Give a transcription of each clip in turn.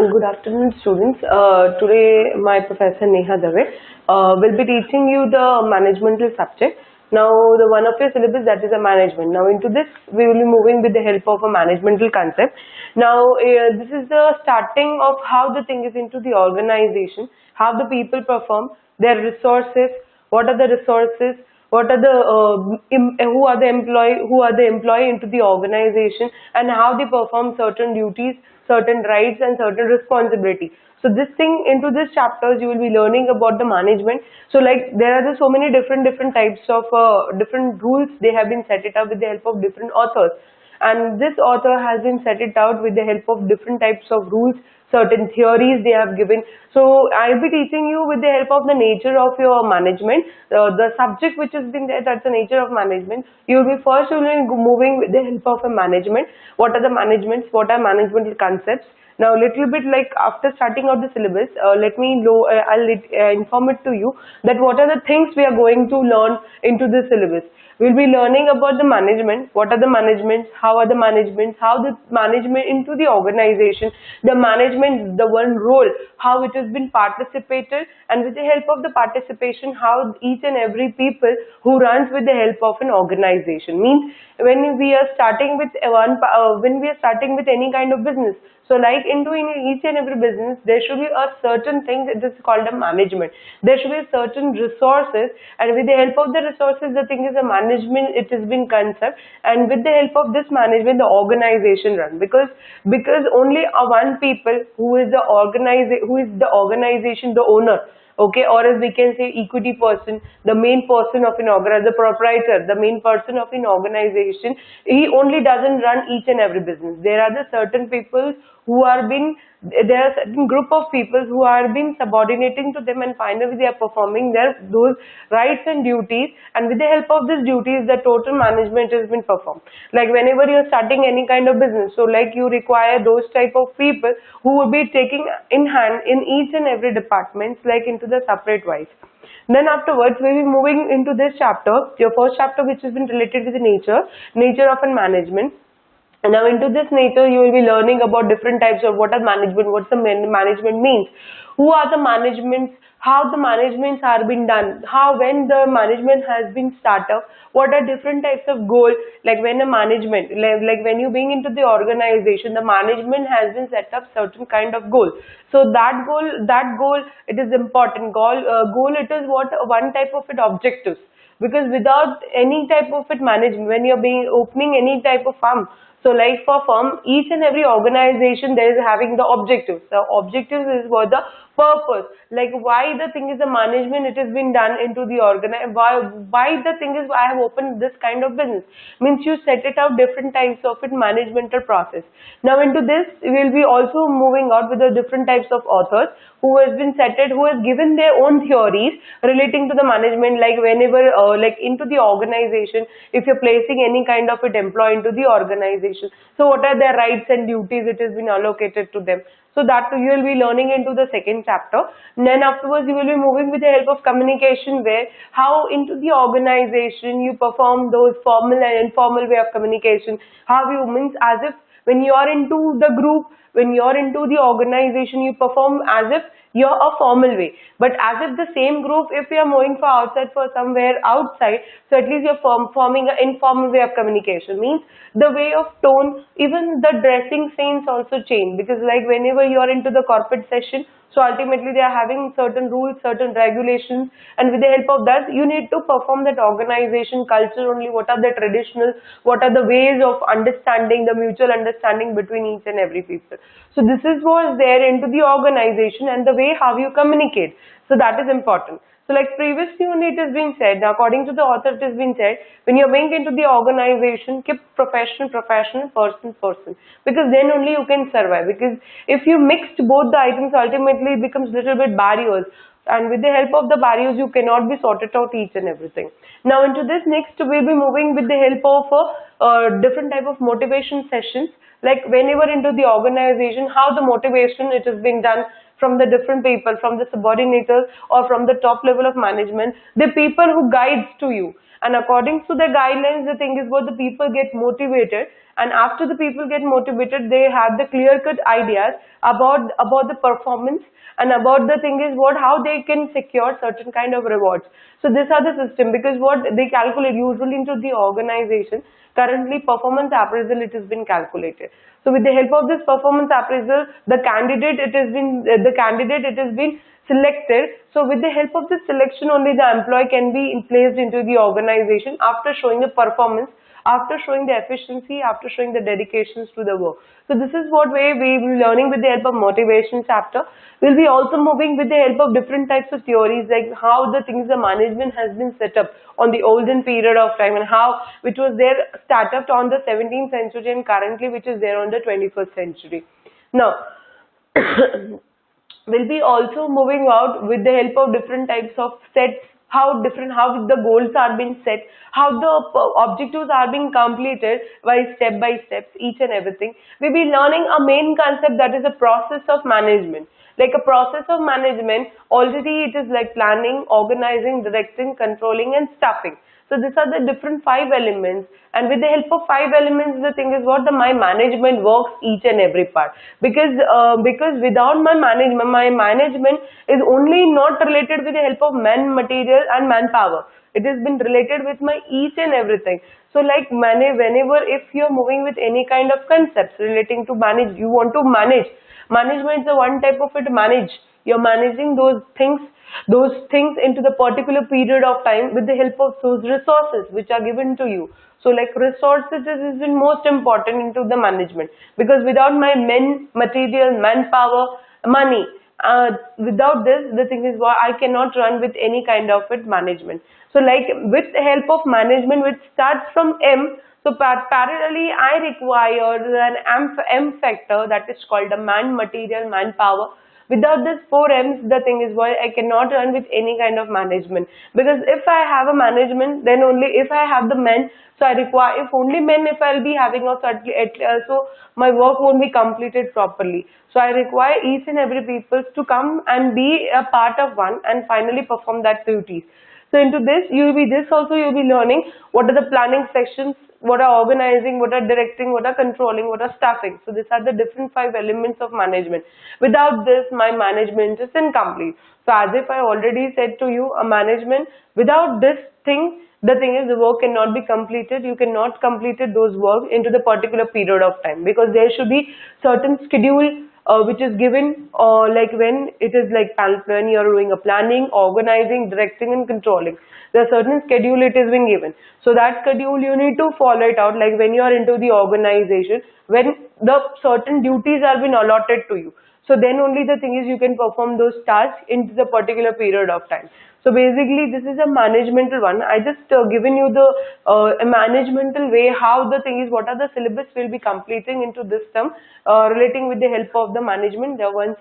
Good afternoon, students. Today, my professor Neha Dave will be teaching you the managemental subject. Now, the one of your syllabus that is a management. Now, into this, we will be moving with the help of a managemental concept. Now, this is the starting of how the thing is into the organization, how the people perform, their resources, what are the resources, what are the who are the employee into the organization, and how they perform certain duties, certain rights, and certain responsibility. So this thing into this chapters you will be learning about the management. So like there are so many different types of different rules they have been set it up with the help of different authors, and this author has been set it out with the help of different types of rules, certain theories they have given. So I'll be teaching you with the help of the nature of your management, the subject which has been there, that's the nature of management. You will be first moving with the help of a management. What are the managements? What are managemental concepts? Now, little bit like after starting out the syllabus, I'll inform it to you that what are the things we are going to learn into the syllabus. We'll be learning about the management, what are the managements, how are the managements, how the management into the organization, the management, the one role, how it has been participated, and with the help of the participation, how each and every people who runs with the help of an organization. Means when we are starting with when we are starting with any kind of business. So like into each and every business, there should be a certain thing that is called a management. There should be certain resources, and with the help of the resources, the thing is a management, it has been concept, and with the help of this management, the organization run. Because only one people who is the organization, the owner, okay, or as we can say equity person, the main person of an organization, the proprietor, the main person of an organization, he only doesn't run each and every business. There are the certain people who are being, there are certain group of people who are being subordinating to them, and finally they are performing those rights and duties, and with the help of these duties the total management has been performed. Like whenever you are starting any kind of business, so like you require those type of people who will be taking in hand in each and every departments, like into the separate wise. Then afterwards we will be moving into this chapter, your first chapter, which has been related with the nature of a management. And now into this nature, you will be learning about different types of what are management, what's the management means, who are the managements, how the managements are being done, how when the management has been started, what are different types of goals, like when a management, like when you being into the organization, the management has been set up certain kind of goal. So that goal, it is important. Goal, it is what one type of it objectives. Because without any type of it management, when you're being opening any type of firm, so like for firm, each and every organization there is having the objectives. The objectives is for the purpose, like why the thing is the management, it has been done into the why the thing is I have opened this kind of business, means you set it out different types of it managemental process. Now into this we will be also moving out with the different types of authors who has been who has given their own theories relating to the management, like whenever like into the organization, if you're placing any kind of it employee into the organization, so what are their rights and duties, it has been allocated to them. So that you will be learning into the second chapter. And then afterwards you will be moving with the help of communication, where how into the organization you perform those formal and informal way of communication. How you means as if when you are into the group, when you are into the organization, you perform as if you're a formal way, but as if the same group, if you are moving for outside for somewhere outside, so at least you're forming an informal way of communication. Means the way of tone, even the dressing sense also change, because like whenever you are into the corporate session, so ultimately they are having certain rules, certain regulations, and with the help of that you need to perform that organization culture only. What are the traditional, what are the ways of understanding, the mutual understanding between each and every people. So this is was there into the organization, and the way how you communicate, so that is important. So like previously only it has been said, according to the author it has been said, when you're going into the organization, keep professional, person, because then only you can survive. Because if you mixed both the items, ultimately it becomes little bit barriers, and with the help of the barriers you cannot be sorted out each and everything. Now into this next we'll be moving with the help of different type of motivation sessions, like whenever into the organization, how the motivation it is being done from the different people, from the subordinators or from the top level of management, the people who guides to you, and according to the guidelines, the thing is what the people get motivated, and after the people get motivated, they have the clear-cut ideas about the performance, and about the thing is what, how they can secure certain kind of rewards. So these are the system, because what they calculate usually into the organization, currently performance appraisal, it has been calculated. So with the help of this performance appraisal, the candidate it has been selected. So with the help of this selection only, the employee can be placed into the organization after showing the performance, after showing the efficiency, after showing the dedications to the work. So this is what way we will be learning with the help of motivation chapter. We'll be also moving with the help of different types of theories, like how the things the management has been set up on the olden period of time, and how which was there started on the 17th century and currently which is there on the 21st century. Now we'll be also moving out with the help of different types of sets, how the goals are being set, how the objectives are being completed by step, each and everything. We'll be learning a main concept, that is a process of management. Like a process of management, already it is like planning, organizing, directing, controlling and staffing. So these are the different 5 elements, and with the help of 5 elements, the thing is what, my management works each and every part. Because without my management is only not related with the help of man, material and manpower. It has been related with my each and everything. So like whenever if you are moving with any kind of concepts relating to manage, you want to manage. Management is the one type of it, manage. You're managing those things into the particular period of time with the help of those resources which are given to you. So like resources is the most important into the management, because without my men, material, manpower, money, without this, the thing is why I cannot run with any kind of it management. So like with the help of management, which starts from M, so parallelly I require an M factor, that is called a man, material, manpower. Without this 4 M's, the thing is why I cannot run with any kind of management. Because if I have a management, then only if I have the men, so I require, if only men, if I'll be having a certain, so my work won't be completed properly. So I require each and every people to come and be a part of one and finally perform that duties. So into this, you'll be learning what are the planning sections, what are organizing, what are directing, what are controlling, what are staffing. So these are the different 5 elements of management. Without this, my management is incomplete. So as if I already said to you, a management, without this thing, the thing is the work cannot be completed. You cannot complete those work into the particular period of time, because there should be certain schedule which is given, like when it is like when you are doing a planning, organizing, directing and controlling. There are certain schedule it is being given. So that schedule you need to follow it out, like when you are into the organization, when the certain duties are been allotted to you. So then only the thing is you can perform those tasks into the particular period of time. So basically this is a managemental one. I just given you the a managemental way, how the thing is, what are the syllabus will be completing into this term relating with the help of the management, the one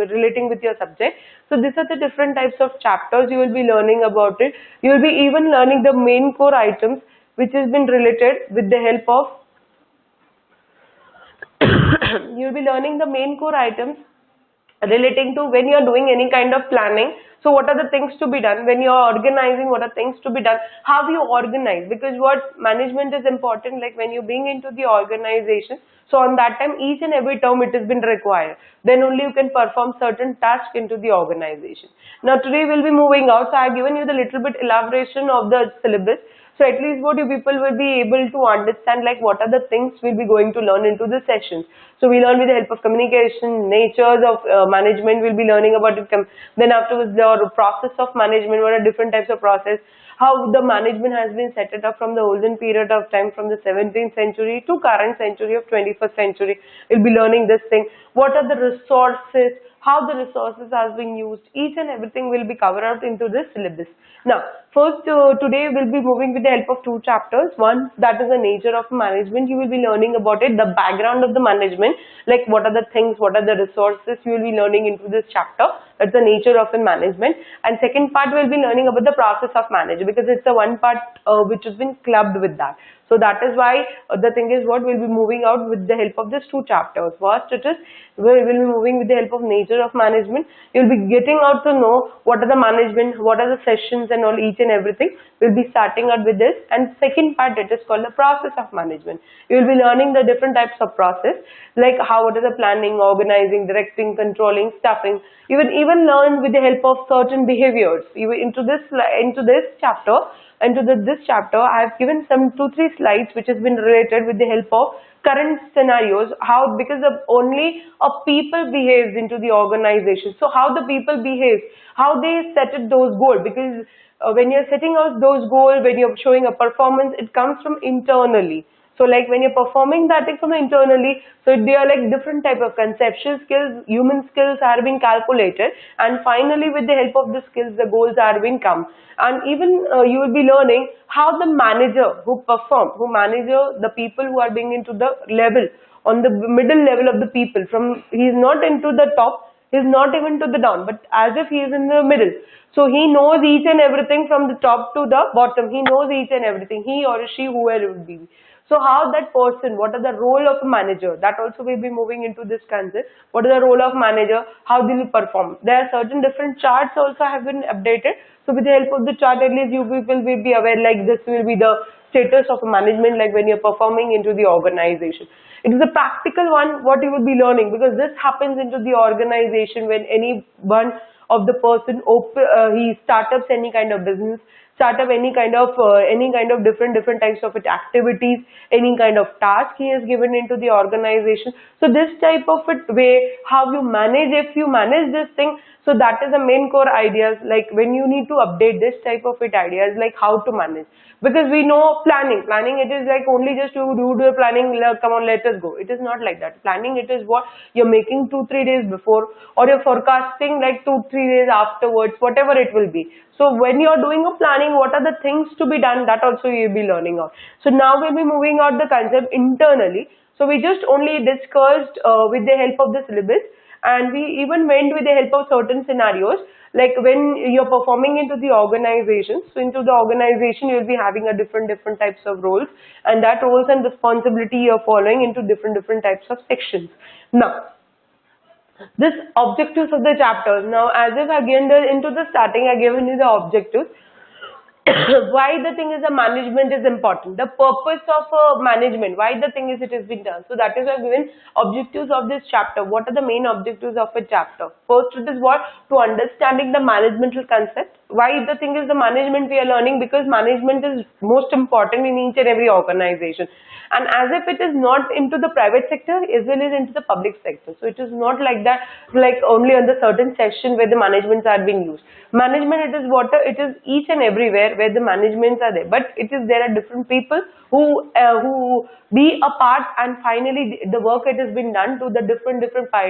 relating with your subject. So these are the different types of chapters you will be learning about it. You will be even learning the main core items which has been related with the help of you'll be learning the main core items relating to when you're doing any kind of planning. So what are the things to be done when you're organizing, what are things to be done, how you organize, because what management is important, like when you bring into the organization, so on that time each and every term it has been required, then only you can perform certain tasks into the organization. Now today we'll be moving out, so I've given you the little bit elaboration of the syllabus. So at least what you people will be able to understand, like what are the things we'll be going to learn into the sessions. So we learn with the help of communication, natures of management, we'll be learning about it. Then afterwards the process of management, what are different types of process, how the management has been set it up from the olden period of time, from the 17th century to current century of 21st century. We'll be learning this thing. What are the resources, how the resources are being used, each and everything will be covered out into this syllabus. Now, first today we'll be moving with the help of 2 chapters. One, that is the nature of management. You will be learning about it, the background of the management, like what are the things, what are the resources you will be learning into this chapter. That's the nature of the management. And second part we'll be learning about the process of management, because it's the one part which has been clubbed with that. So that is why the thing is what we'll be moving out with the help of these two chapters. First it is we will be moving with the help of nature of management. You'll be getting out to know what are the management, what are the sessions and all, each and everything. We'll be starting out with this. And second part, it is called the process of management. You'll be learning the different types of process, like how what is the planning, organizing, directing, controlling, staffing. You will even learn with the help of certain behaviors. You will into this chapter. This chapter, I have given some 2-3 slides which has been related with the help of current scenarios, how because of only a people behaves into the organization. So how the people behave, how they set it those goals, because when you're setting out those goals, when you're showing a performance, it comes from internally. So like when you're performing that thing from internally, so they are like different type of conceptual skills, human skills are being calculated, and finally with the help of the skills, the goals are being come. And even you will be learning how the manager who manager the people who are being into the level, on the middle level of the people, from he is not into the top, he is not even to the down, but as if he is in the middle. So he knows each and everything from the top to the bottom. He knows each and everything, he or she, whoever it would be. So how that person, what are the role of a manager, that also will be moving into this concept. What is the role of manager, how they will perform. There are certain different charts also have been updated. So with the help of the chart, at least you people will be aware, like this will be the status of a management, like when you're performing into the organization. It is a practical one, what you will be learning, because this happens into the organization when any one of the person he starts up any kind of business, start up any kind of different types of activities, any kind of task he is given into the organization. So this type of way, how you manage, if you manage this thing, so that is the main core ideas, like when you need to update this type of ideas, like how to manage. Because we know planning, it is like only just you do the planning, come on, let us go. It is not like that. Planning, it is what you're making 2-3 days before, or you're forecasting like 2-3 days afterwards, whatever it will be. So when you're doing a planning, what are the things to be done, that also you'll be learning out. So now we'll be moving out the concept internally. So we just only discussed with the help of the syllabus, and we even went with the help of certain scenarios, like when you're performing into the organization. So into the organization, you'll be having a different types of roles, and that roles and responsibility you're following into different types of sections. Now, this objectives of the chapters. Now, as if again into the starting, I given you the objectives. Why the thing is the management is important, the purpose of management, why the thing is it has been done. So that is why given objectives of this chapter. What are the main objectives of a chapter? First, it is what? To understanding the managemental concept. Why the thing is the management we are learning, because management is most important in each and every organization. And as if it is not into the private sector as well as into the public sector. So it is not like that, like only on the certain section where the managements are being used. Management, it is what? It is each and everywhere where the managements are there. But it is there are different people who be a part, and finally the work it has been done to the different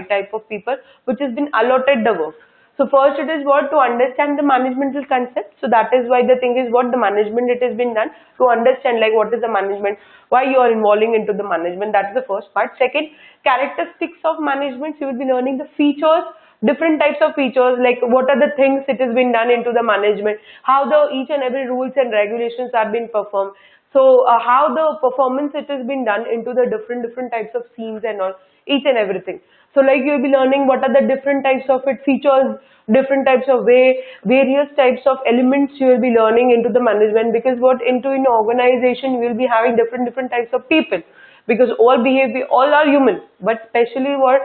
type of people which has been allotted the work. So first it is what? To understand the managemental concept. So that is why the thing is what? The management it has been done to understand like what is the management, why you are involving into the management. That is the first part. Second, characteristics of management. You will be learning the features, different types of features, like what are the things it has been done into the management, how the each and every rules and regulations are being performed. So how the performance it has been done into the different types of scenes and all, each and everything. So like you will be learning what are the different types of features, different types of various types of elements you will be learning into the management, because what into an organization you will be having different types of people, because all are human, but especially what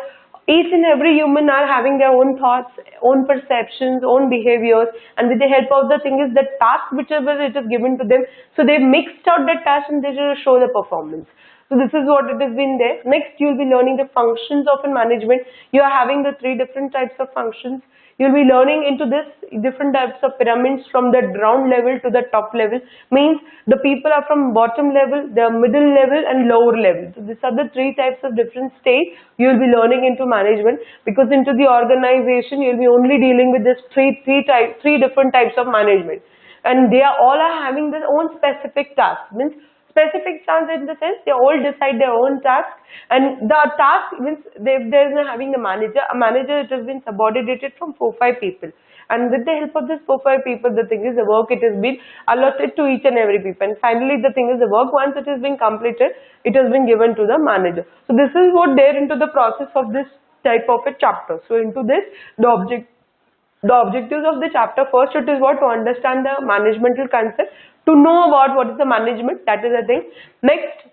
each and every human are having their own thoughts, own perceptions, own behaviors, and with the help of the thing is the task whichever it is given to them, so they mixed out that task and they will show the performance. So this is what it has been there. Next, you will be learning the functions of a management. You are having the 3 different types of functions. You will be learning into this different types of pyramids from the ground level to the top level. Means the people are from bottom level, the middle level and lower level. So these are the 3 types of different states you will be learning into management, because into the organization you will be only dealing with this three different types of management, and they are all having their own specific tasks. Means specific tasks in the sense they all decide their own task, and the task means there is not having a manager it has been subordinated from 4-5 people, and with the help of this 4-5 people, the thing is the work it has been allotted to each and every people, and finally the thing is the work, once it has been completed, it has been given to the manager. So this is what there into the process of this type of a chapter. So into this, the objectives of the chapter, first it is what, to understand the managemental concept, to know about what is the management, that is the thing. Next,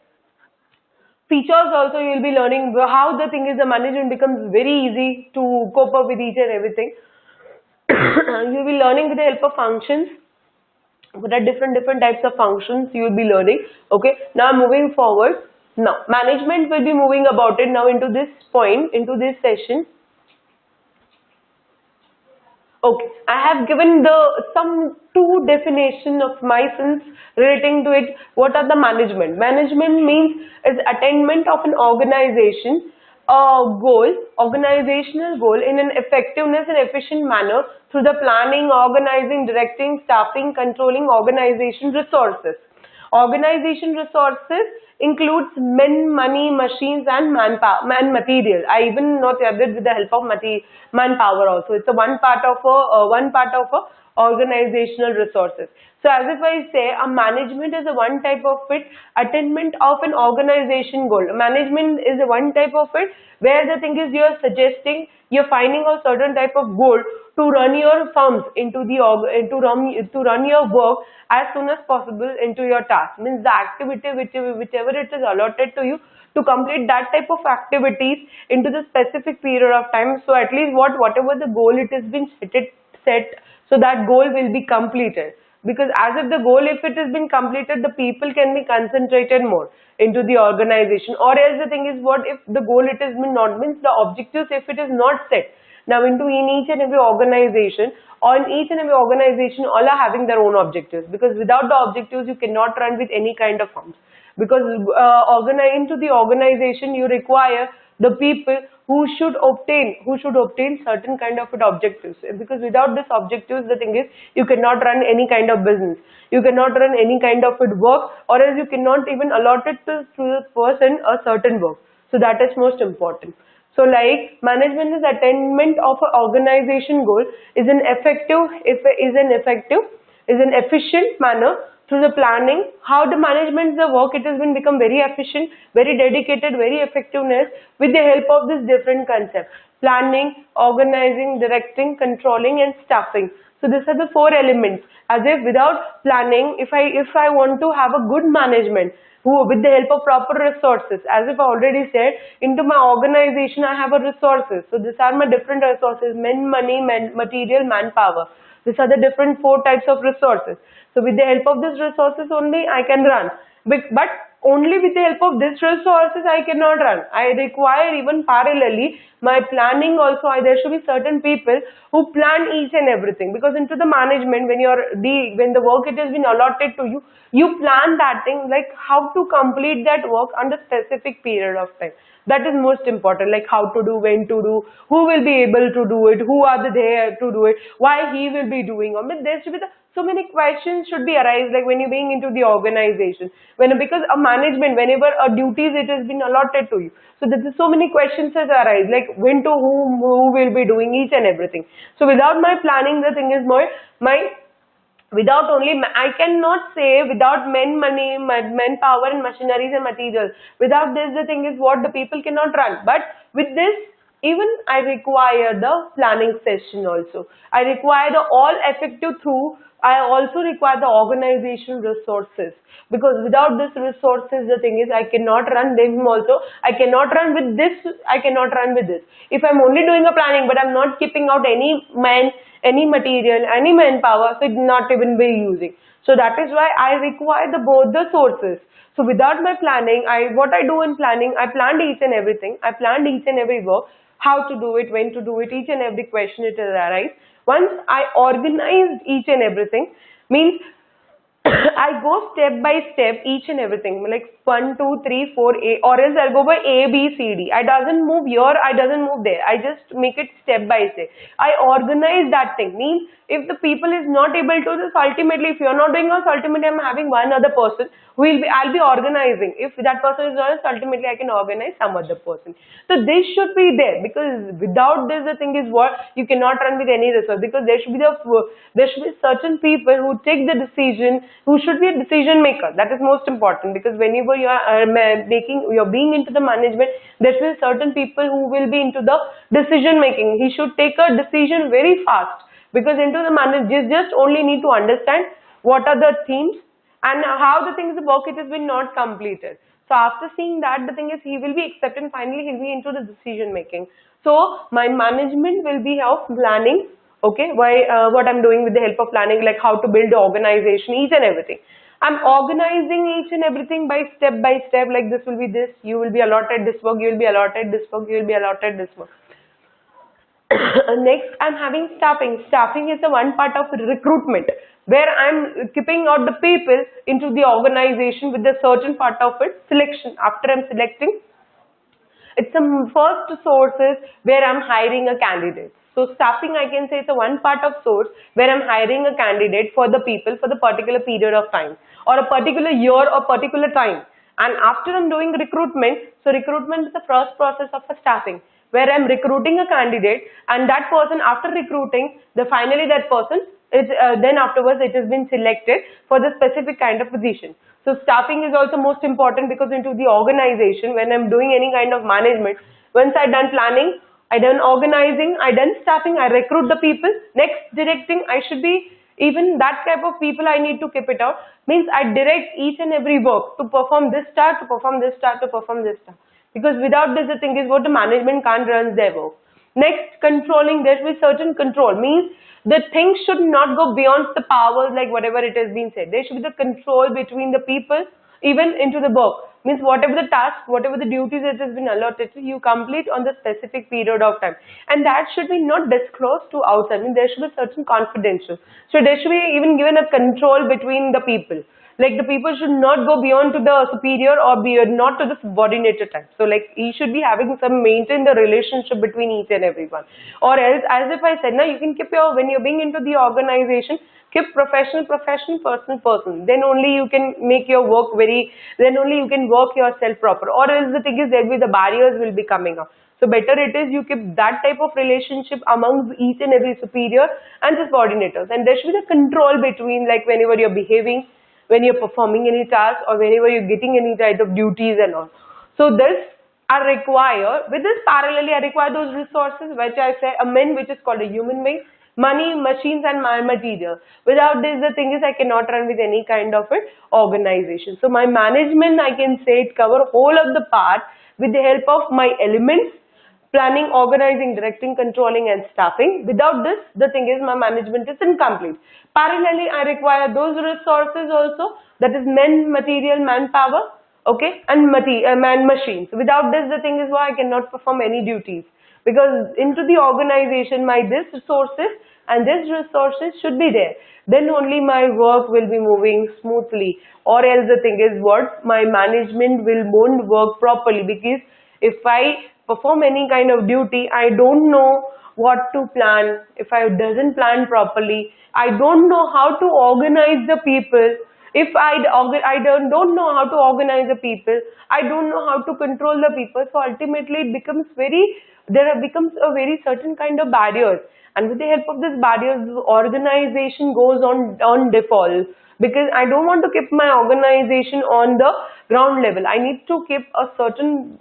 features also you will be learning how the thing is the management becomes very easy to cope up with each and everything. You will be learning with the help of functions. There are different types of functions you will be learning. Okay, now moving forward, now management will be moving about it now into this point, into this session. Okay, I have given some two definition of my sense relating to it. What are the management? Management means is attainment of an organization goal, organizational goal in an effectiveness and efficient manner through the planning, organizing, directing, staffing, controlling organization resources. Organization resources includes men, money, machines, and manpower, man material. I even not added with the help of manpower also. It's a one part of a organizational resources. So as if I say, a management is a one type of it, attainment of an organization goal. Management is a one type of it where the thing is you're suggesting, you're finding a certain type of goal to run your firms into the to run your work as soon as possible into your task. Means the activity whichever it is allotted to you to complete that type of activities into the specific period of time. So at least whatever the goal it has been set, so that goal will be completed. Because as if the goal, if it has been completed, the people can be concentrated more into the organization. Or else the thing is what, if the goal it has been not, means the objectives if it is not set. Now in each and every organization, all are having their own objectives, because without the objectives you cannot run with any kind of firms. Because into the organization you require the people who should obtain certain kind of objectives, because without this objectives the thing is you cannot run any kind of business, you cannot run any kind of work, or else you cannot even allot it to the person a certain work. So that is most important. So like management is attainment of an organization goal is an efficient manner through the planning. How the management the work, it has been become very efficient, very dedicated, very effectiveness with the help of this different concepts: planning, organizing, directing, controlling, and staffing. So these are the 4 elements. As if without planning, if I want to have a good management, with the help of proper resources, as if I already said, into my organization I have a resources. So these are my different resources: men, money, material, manpower. These are the different 4 types of resources. So with the help of these resources only I can run. But only with the help of these resources I cannot run. I require even parallelly my planning also. There should be certain people who plan each and everything, because into the management, when the work it has been allotted to you, you plan that thing, like how to complete that work under specific period of time. That is most important, like how to do, when to do, who will be able to do it, who are there to do it, why he will be doing. I mean, there should be so many questions should be arise, like when you're being into the organization, because a management, whenever a duties it has been allotted to you, so there is so many questions that arise, like when to whom, who will be doing each and everything. So without my planning, the thing is I cannot say without men, money, manpower, and machineries and materials. Without this, the thing is what, the people cannot run. But with this, even I require the planning session also. I require the all effective through. I also require the organization resources, because without this resources, the thing is I cannot run them also. I cannot run with this. I cannot run with this. If I'm only doing a planning, but I'm not keeping out any man, any material, any manpower, so it's not even be using. So that is why I require both the sources. So without my planning, what I do in planning, I planned each and everything. I planned each and every work, how to do it, when to do it, each and every question it will arise. Once I organized each and everything, means I go step by step each and everything, like 1, 2, 3, 4, A, or else I'll go by A, B, C, D. I doesn't move here, I doesn't move there. I just make it step by step. I organize that thing. Means if the people is not able to this, ultimately if you're not doing this, ultimately I'm having one other person who will be, I'll be organizing. If that person is not, ultimately I can organize some other person. So this should be there, because without this, the thing is what, you cannot run with any resource, because there should be certain people who take the decision, who should be a decision maker. That is most important, because whenever you are you're being into the management, there should be certain people who will be into the decision making. He should take a decision very fast, because into the management just only need to understand what are the themes and how the things work. It has been not completed. So after seeing that, the thing is he will be accepted and finally he'll be into the decision making. So my management will be of planning. Okay, what I'm doing with the help of planning, like how to build the organization, each and everything. I'm organizing each and everything by step, like this will be this, you will be allotted this work, you will be allotted this work, you will be allotted this work. Next, I'm having staffing. Staffing is the one part of recruitment, where I'm keeping out the people into the organization with the certain part of it, selection. After I'm selecting, it's the first sources where I'm hiring a candidate. So staffing, I can say, it's a one part of source where I'm hiring a candidate for the people for the particular period of time, or a particular year or particular time. And after I'm doing recruitment, so recruitment is the first process of a staffing, where I'm recruiting a candidate, and that person, after recruiting, finally that person is then afterwards it has been selected for the specific kind of position. So staffing is also most important, because into the organization, when I'm doing any kind of management, once I done planning, I done organizing, I done staffing, I recruit the people. Next, directing, I should be, even that type of people I need to keep it out. Means I direct each and every work to perform this task, to perform this task, to perform this task. Because without this, the thing is what, the management can't run their work. Next, controlling, there should be certain control. Means the things should not go beyond the powers, like whatever it has been said. There should be the control between the people, even into the work. Means whatever the task, whatever the duties that has been allotted to you, complete on the specific period of time. And that should be not disclosed to outside. I mean, there should be certain confidential. So there should be even given a control between the people. Like the people should not go beyond to the superior or not to the subordinated type. So like he should be having some, maintain the relationship between each and everyone. Or else, as if I said, now you can keep when you're being into the organization, keep professional, personal. Then only you can make your work then only you can work yourself proper. Or else the thing is, there will be the barriers will be coming up. So better it is you keep that type of relationship amongst each and every superior and subordinators. And there should be the control between, like whenever you're behaving, when you're performing any task, or whenever you're getting any type of duties and all. So this I require, with this parallelly I require those resources which I say, a men which is called a human being, money, machines and my material. Without this, the thing is I cannot run with any kind of an organization. So my management, I can say, it cover whole of the part with the help of my elements, planning, organizing, directing, controlling and staffing. Without this, the thing is my management is incomplete. Parallelly, I require those resources also, that is men, material, manpower, okay, and man, machines. Without this, the thing is why I cannot perform any duties. Because into the organization, my this resources and this resources should be there. Then only my work will be moving smoothly. Or else the thing is what, my management won't work properly, because if I perform any kind of duty, I don't know what to plan. If I doesn't plan properly, I don't know how to organize the people. If I don't know how to organize the people, I don't know how to control the people. So ultimately it becomes becomes a very certain kind of barriers. And with the help of this barriers, the organization goes on default. Because I don't want to keep my organization on the ground level. I need to keep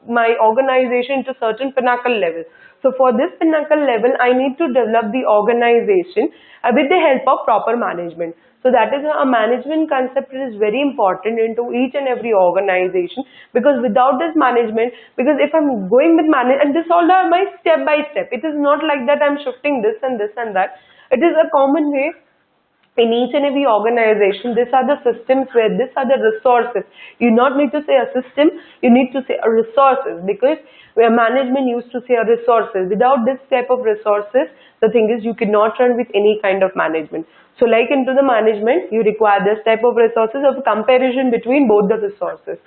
my organization to certain pinnacle level. So for this pinnacle level, I need to develop the organization with the help of proper management. So that is a management concept is very important into each and every organization, because without this management, because if I'm going with and this all are my step by step. It is not like that I'm shifting this and this and that. It is a common way. In each and every organization, these are the systems where these are the resources. You not need to say a system, you need to say a resources, because where management used to say resources. Without this type of resources, the thing is you cannot run with any kind of management. So like into the management, you require this type of resources of comparison between both the resources.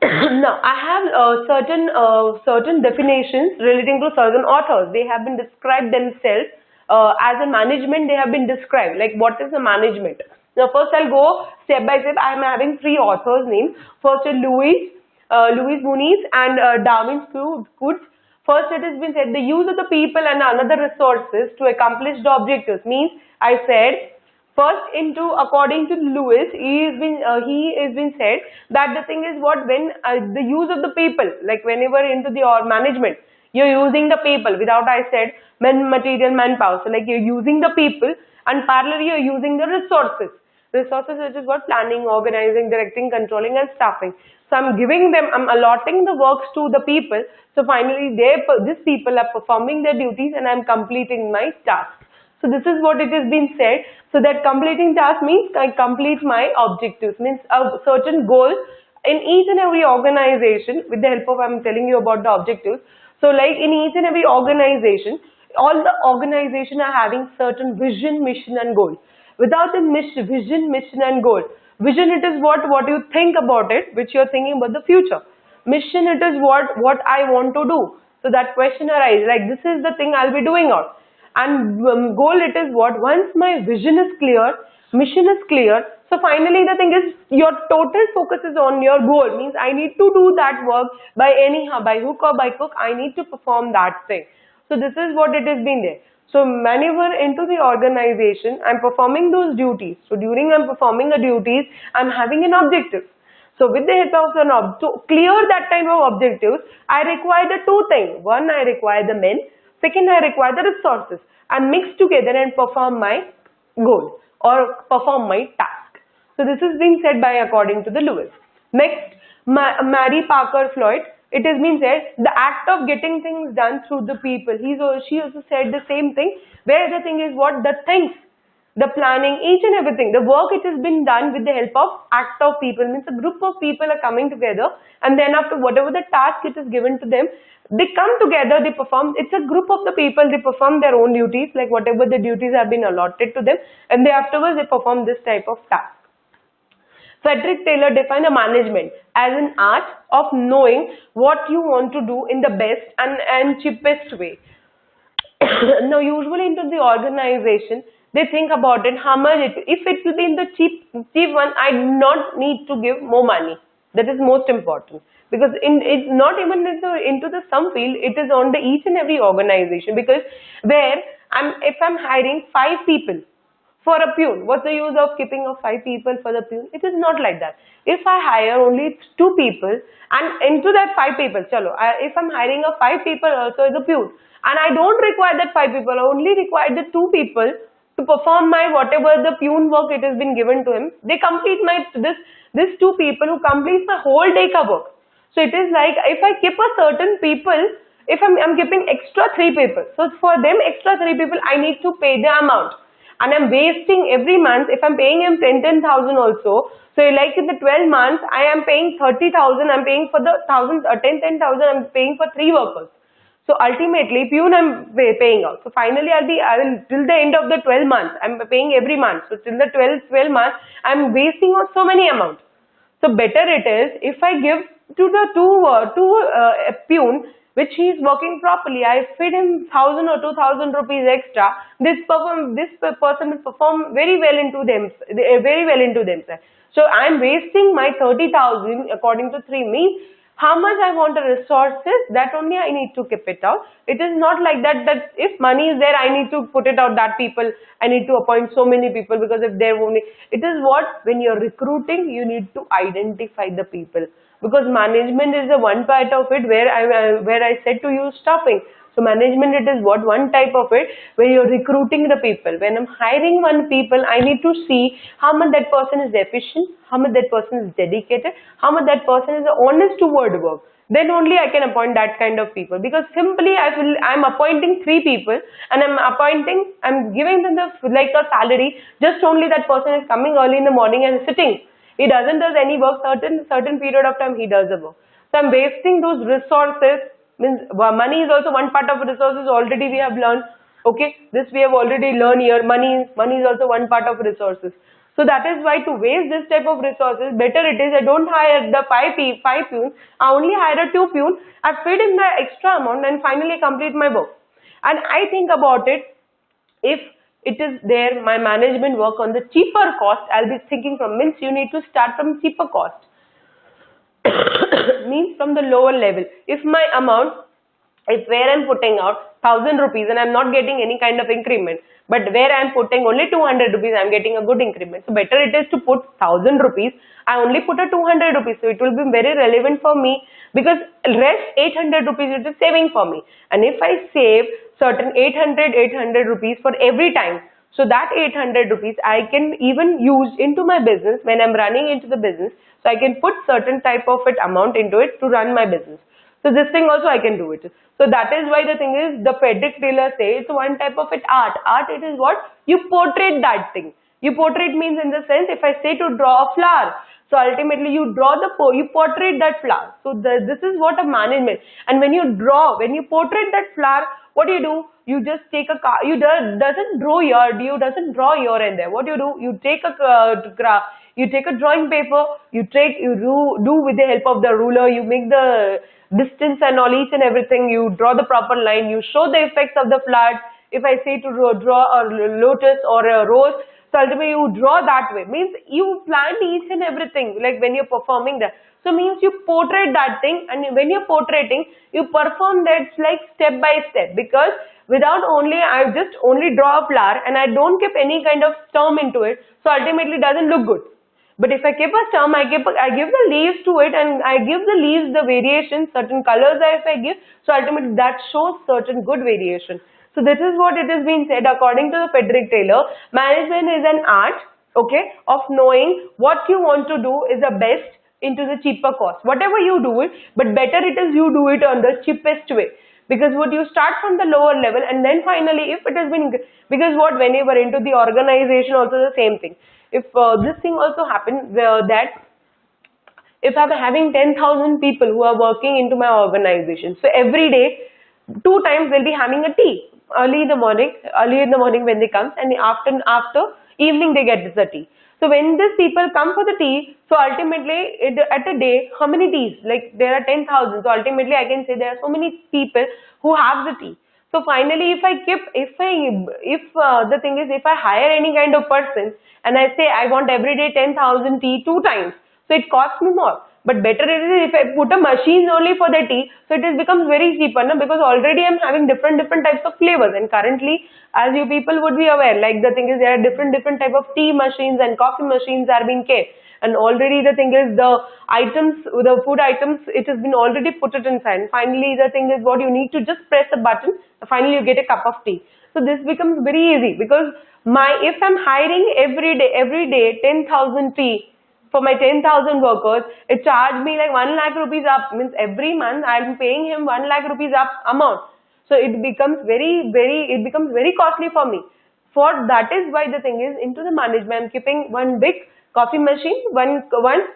Now, I have certain definitions relating to certain authors. They have been described themselves as a management. They have been described like what is the management. Now, first I'll go step by step. I am having three authors' names. First is Louis Muniz and Darwin Schutz. First, it has been said the use of the people and other resources to accomplish the objectives means I said. First, according to Lewis, he has been said that the thing is what when the use of the people, like whenever into the management, you're using the people without I said material, manpower. So like you're using the people and parallelly you're using the resources. Resources which is what planning, organizing, directing, controlling and staffing. So I'm allotting the works to the people. So finally these people are performing their duties and I'm completing my task. So this is what it has been said. So that completing task means I complete my objectives, means a certain goal in each and every organization with the help of I'm telling you about the objectives. So like in each and every organization, all the organization are having certain vision, mission and goal. Without the vision, mission and goal. Vision it is what you think about it, which you're thinking about the future. Mission it is what I want to do. So that question arises like this is the thing I'll be doing out. And goal it is what once my vision is clear, mission is clear. So finally the thing is your total focus is on your goal, means I need to do that work by hook or by crook, I need to perform that thing. So this is what it has been there. So whenever into the organization, I'm performing those duties. So during I'm performing the duties, I'm having an objective. So with the help of to clear that type of objectives, I require the two things. One, I require the men. Second, I require the resources and mix together and perform my goal or perform my task. So this is being said by according to the Lewis. Next, Mary Parker Follet. It has been said the act of getting things done through the people. She also said the same thing. Where the thing is what the things, the planning, each and everything, the work it has been done with the help of act of people. Means a group of people are coming together and then after whatever the task it is given to them, they come together, they perform. It's a group of the people, they perform their own duties, like whatever the duties have been allotted to them, and they afterwards they perform this type of task. Frederick Taylor defined a management as an art of knowing what you want to do in the best and cheapest way. Now usually into the organization, they think about it, how much if it will be in the cheap one, I do not need to give more money. That is most important. Because it's not even into the some field, it is on the each and every organization. Because if I'm hiring 5 people for a pune, what's the use of keeping of 5 people for the pune? It is not like that. If I hire only 2 people and into that 5 people, if I'm hiring a 5 people also as a pune and I don't require that 5 people, I only require the 2 people to perform my whatever the pune work it has been given to him. They complete this 2 people who complete my whole day ka work. So it is like if I keep a certain people, if I'm keeping extra 3 people, so for them extra 3 people I need to pay the amount and I'm wasting every month. If I'm paying him 10,000 also, so like in the 12 months I am paying 30,000, I'm paying for the 10,000 I'm paying for 3 workers. So ultimately pune I'm paying out. So finally I will till the end of the 12 months I'm paying every month. So till the 12 months I'm wasting out so many amounts. So better it is if I give to the pune which he is working properly, I feed him 1,000 or 2,000 rupees extra. This person will perform very well into themselves. So I am wasting my 30,000 according to 3 means how much I want the resources, that only I need to keep it out. It is not like that if money is there, I need to put it out that people, I need to appoint so many people because if they're only, it is what when you're recruiting, you need to identify the people. Because management is the one part of it where I said to you staffing. So management it is what one type of it where you're recruiting the people. When I'm hiring one people, I need to see how much that person is efficient, how much that person is dedicated, how much that person is honest toward work. Then only I can appoint that kind of people. Because simply I'm appointing 3 people and I'm giving them like a salary. Just only that person is coming early in the morning and sitting. He doesn't do any work, certain period of time he does the work. So I'm wasting those resources. Means money is also one part of resources. Already we have learned. Okay, this we have already learned here. Money is also one part of resources. So that is why to waste this type of resources, better it is I don't hire the five peons. I only hire a 2 peon. I feed him the extra amount and finally complete my work. And I think about it. If it is there, my management work on the cheaper cost, I'll be thinking from, means you need to start from cheaper cost. Means from the lower level. If my amount, if where I'm putting out 1000 rupees and I'm not getting any kind of increment, but where I'm putting only 200 rupees, I'm getting a good increment. So better it is to put 1000 rupees. I only put a 200 rupees. So it will be very relevant for me, because rest 800 rupees it is saving for me. And if I save certain 800 rupees for every time, so that 800 rupees I can even use into my business when I'm running into the business. So I can put certain type of amount into it to run my business. So this thing also I can do it. So that is why the thing is, the Frederick Taylor says it's one type of art. Art, it is what? You portray that thing. You portray means, in the sense, if I say to draw a flower, so ultimately you draw you portray that flower. So this is what a management. And when you portray that flower, what do? You just take a car. You doesn't draw here and there. What do? You take a drawing paper. You do with the help of the ruler. You make the distance and all, each and everything. You draw the proper line. You show the effects of the flowers. If I say to draw a lotus or a rose, so ultimately you draw that way. Means you plan each and everything, like when you're performing that. So means you portray that thing, and when you're portraying, you perform that like step by step. Because without I just only draw a flower and I don't keep any kind of stem into it, so ultimately it doesn't look good. But if I keep a stem, I give the leaves to it, and I give the leaves the variation, certain colors if I give, so ultimately that shows certain good variation. So this is what it is being said according to the Frederick Taylor. Management is an art, okay, of knowing what you want to do is the best into the cheaper cost. Whatever you do it, but better it is you do it on the cheapest way. Because what you start from the lower level, and then finally if it has been, because what, when you were into the organization also the same thing. If this thing also happens that if I'm having 10,000 people who are working into my organization, so every day 2 times they'll be having a tea. Early in the morning when they come, and after evening they get the tea. So when these people come for the tea, so ultimately at a day, how many teas? Like there are 10,000. So ultimately I can say there are so many people who have the tea. So finally, if the thing is, if I hire any kind of person and I say I want every day 10,000 tea 2 times, so it costs me more. But better it is if I put a machine only for the tea, so it becomes very cheaper, no? Because already I'm having different types of flavors, and currently, as you people would be aware, like the thing is there are different type of tea machines and coffee machines are being kept, and already the thing is the food items, it has been already put it inside. And finally, the thing is what you need to just press a button, finally you get a cup of tea. So this becomes very easy, because if I'm hiring every day 10,000 tea. For my 10,000 workers, it charged me like 1 lakh rupees up. Means every month I'm paying him 1 lakh rupees up amount. So it becomes very costly for me. For that is why the thing is, into the management, I'm keeping one big coffee machine, one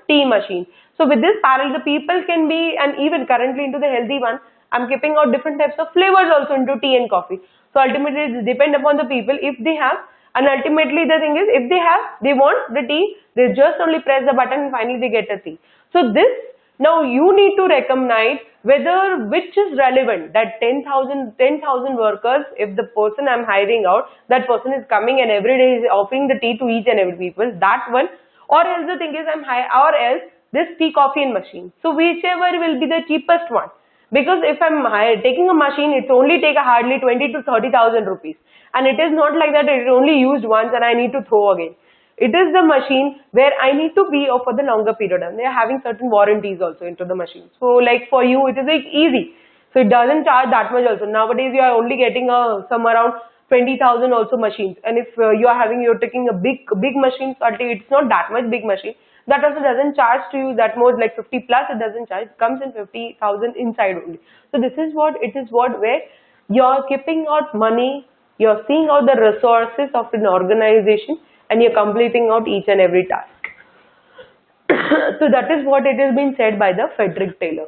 tea machine. So with this parallel, the people can be, and even currently into the healthy one, I'm keeping out different types of flavors also into tea and coffee. So ultimately it depends upon the people if they have. And ultimately the thing is, if they want the tea, they just only press the button and finally they get a tea. So this, now you need to recognize which is relevant, that 10,000 workers, if the person I'm hiring out, that person is coming and every day is offering the tea to each and every people, that one, or else the thing is or else this tea, coffee and machine. So whichever will be the cheapest one. Because if I'm taking a machine, it's only take hardly 20 to 30,000 rupees. And it is not like that it is only used once and I need to throw again. It is the machine where I need to be for the longer period, and they are having certain warranties also into the machine. So like for you, it is like easy. So it doesn't charge that much also. Nowadays you are only getting some around 20,000 also machines. And if you're taking a big machine, it's not that much big machine. That also doesn't charge to you that much, like 50 plus it doesn't charge. It comes in 50,000 inside only. So this is what it is, where you're keeping out money, you're seeing out the resources of an organization, and you're completing out each and every task. So that is what it has been said by the Frederick Taylor.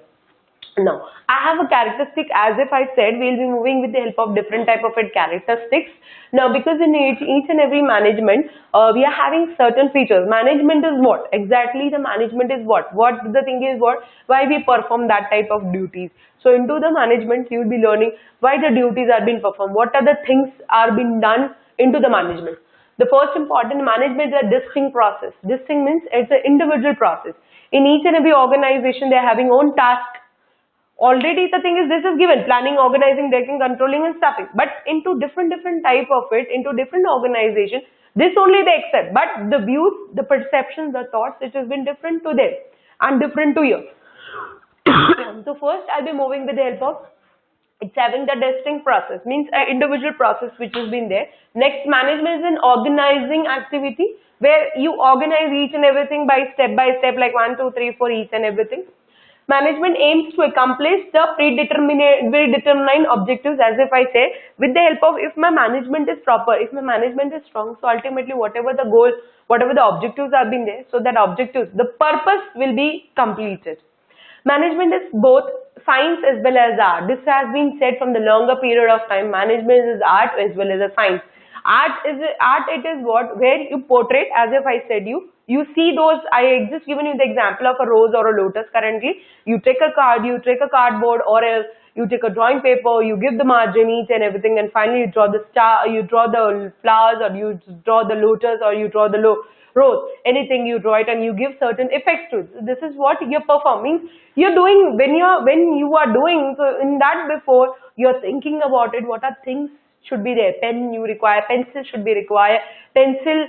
Now, I have a characteristic, as if I said, we'll be moving with the help of different type of characteristics. Now, because in each and every management, we are having certain features. Management is what? Exactly, the management is what? What the thing is what? Why we perform that type of duties. So, into the management, you will be learning why the duties are being performed. What are the things are being done into the management. The first important management is a distinct process. Distinct means it's an individual process. In each and every organization, they are having own task. Already the thing is, this is given: planning, organizing, directing, controlling and staffing. But into different type of it, into different organization, this only they accept. But the views, the perceptions, the thoughts, it has been different to them and different to you. So first I'll be moving with the help of, it's having the distinct process, means an individual process which has been there. Next, management is an organizing activity where you organize each and everything by step, like 1, 2, 3, 4, each and everything. Management aims to accomplish the predetermined objectives, as if I say, with the help of, if my management is proper, if my management is strong, so ultimately whatever the goal, whatever the objectives have been there, so that objectives, the purpose will be completed. Management is both science as well as art. This has been said from the longer period of time. Management is art as well as a science. Art, it is what? Where you portray, as if I said you see those, I just given you the example of a rose or a lotus currently. You take a card, you take a cardboard, or else you take a drawing paper, you give the margin, each and everything, and finally you draw the star, you draw the flowers, or you draw the lotus, or you draw the rose. Anything you draw it, and you give certain effects to it. This is what you're performing. You're doing when you are doing. So in that, before you're thinking about it, what are things should be there? Pen you require, pencil should be required, pencil,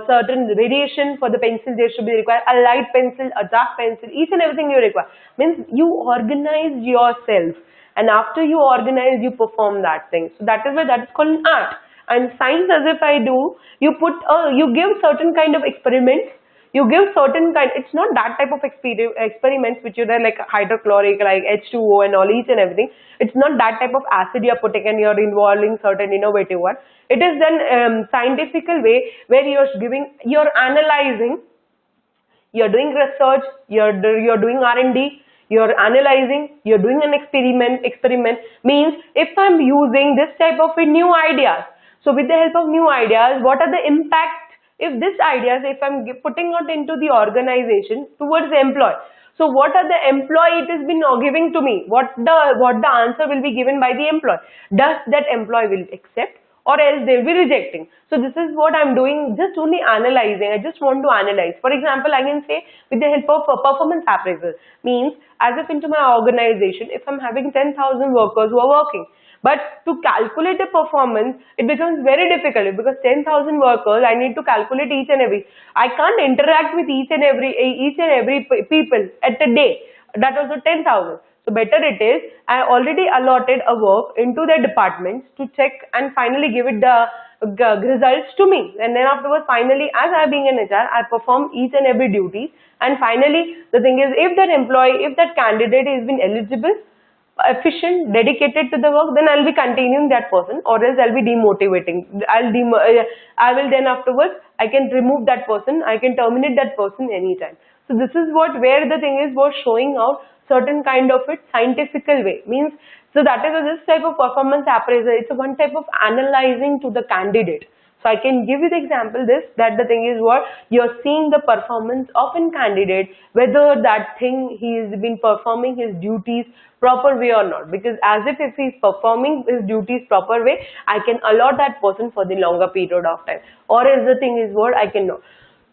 certain radiation for the pencil there should be required, a light pencil, a dark pencil, each and everything you require. Means you organize yourself, and after you organize, you perform that thing. So that is why that is called an art. And science, as if I do, you give certain kind of experiments. You give certain kind, it's not that type of experiments which you do like hydrochloric, like H2O and all, each and everything. It's not that type of acid you're putting and you're involving certain innovative one. It is done scientific way where you're analyzing, you're doing research, you're doing R&D, you're analyzing, you're doing an experiment means if I'm using this type of new ideas. So with the help of new ideas, what are the impact? If this ideas, if I'm putting it into the organization towards the employee, so what are the employee it has been giving to me? What the answer will be given by the employee? Does that employee will accept, or else they'll be rejecting? So this is what I'm doing, just only analyzing. I just want to analyze. For example, I can say with the help of a performance appraisal, means as if into my organization, if I'm having 10,000 workers who are working. But to calculate the performance, it becomes very difficult because 10,000 workers, I need to calculate each and every. I can't interact with each and every people at a day. That also 10,000. So better it is, I already allotted a work into their departments to check and finally give it the results to me. And then afterwards, finally, as I being an HR, I perform each and every duty. And finally, the thing is, if that employee, if that candidate has been eligible, efficient, dedicated to the work, then I'll be continuing that person, or else I'll be demotivating. I will then afterwards, I can remove that person, I can terminate that person anytime. So this is where the thing is was showing out certain kind of scientifical way. Means, so that is this type of performance appraisal. It's a one type of analyzing to the candidate. So I can give you the example that the thing is what you're seeing the performance of a candidate, whether that thing he has been performing his duties proper way or not. Because as if he's performing his duties proper way, I can allot that person for the longer period of time. Or else the thing is what I can know.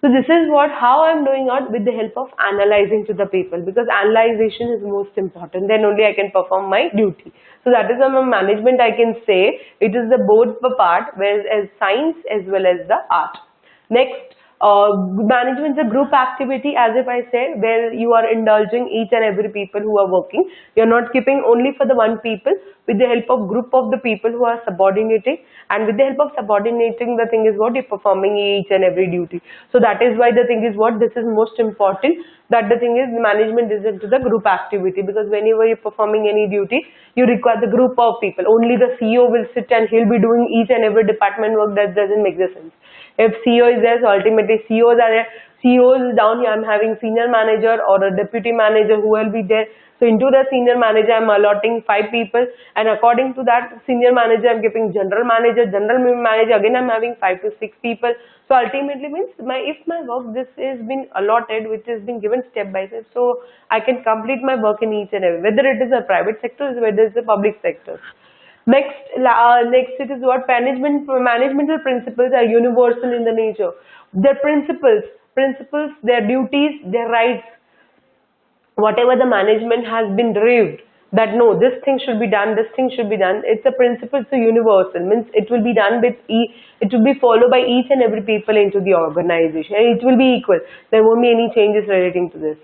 So this is how I'm doing out with the help of analyzing to the people, because analyzation is most important. Then only I can perform my duty. So that is my management, I can say it is the both the part, whereas science as well as the art. Next, management is a group activity, as if I said, where you are indulging each and every people who are working. You're not keeping only for the one people. With the help of group of the people who are subordinating, and with the help of subordinating, the thing is what you're performing each and every duty. So that is why the thing is what this is most important, that the thing is the management is into the group activity, because whenever you're performing any duty, you require the group of people. Only the CEO will sit and he'll be doing each and every department work. That doesn't make the sense. If CEO is there, so ultimately CEOs are there. CEOs down here, I'm having senior manager or a deputy manager who will be there. So into the senior manager, I'm allotting 5 people, and according to that senior manager, I'm giving general manager. Again, I'm having 5 to 6 people. So ultimately means if my work this is been allotted, which has been given step by step, so I can complete my work in each and every, whether it is a private sector, or whether it's a public sector. Next it is what managemental principles are universal in the nature. Their principles, their duties, their rights, whatever the management has been derived, that no, this thing should be done, this thing should be done. It's a principle, it's a universal, means it will be done with it will be followed by each and every people into the organization, and it will be equal. There won't be any changes relating to this.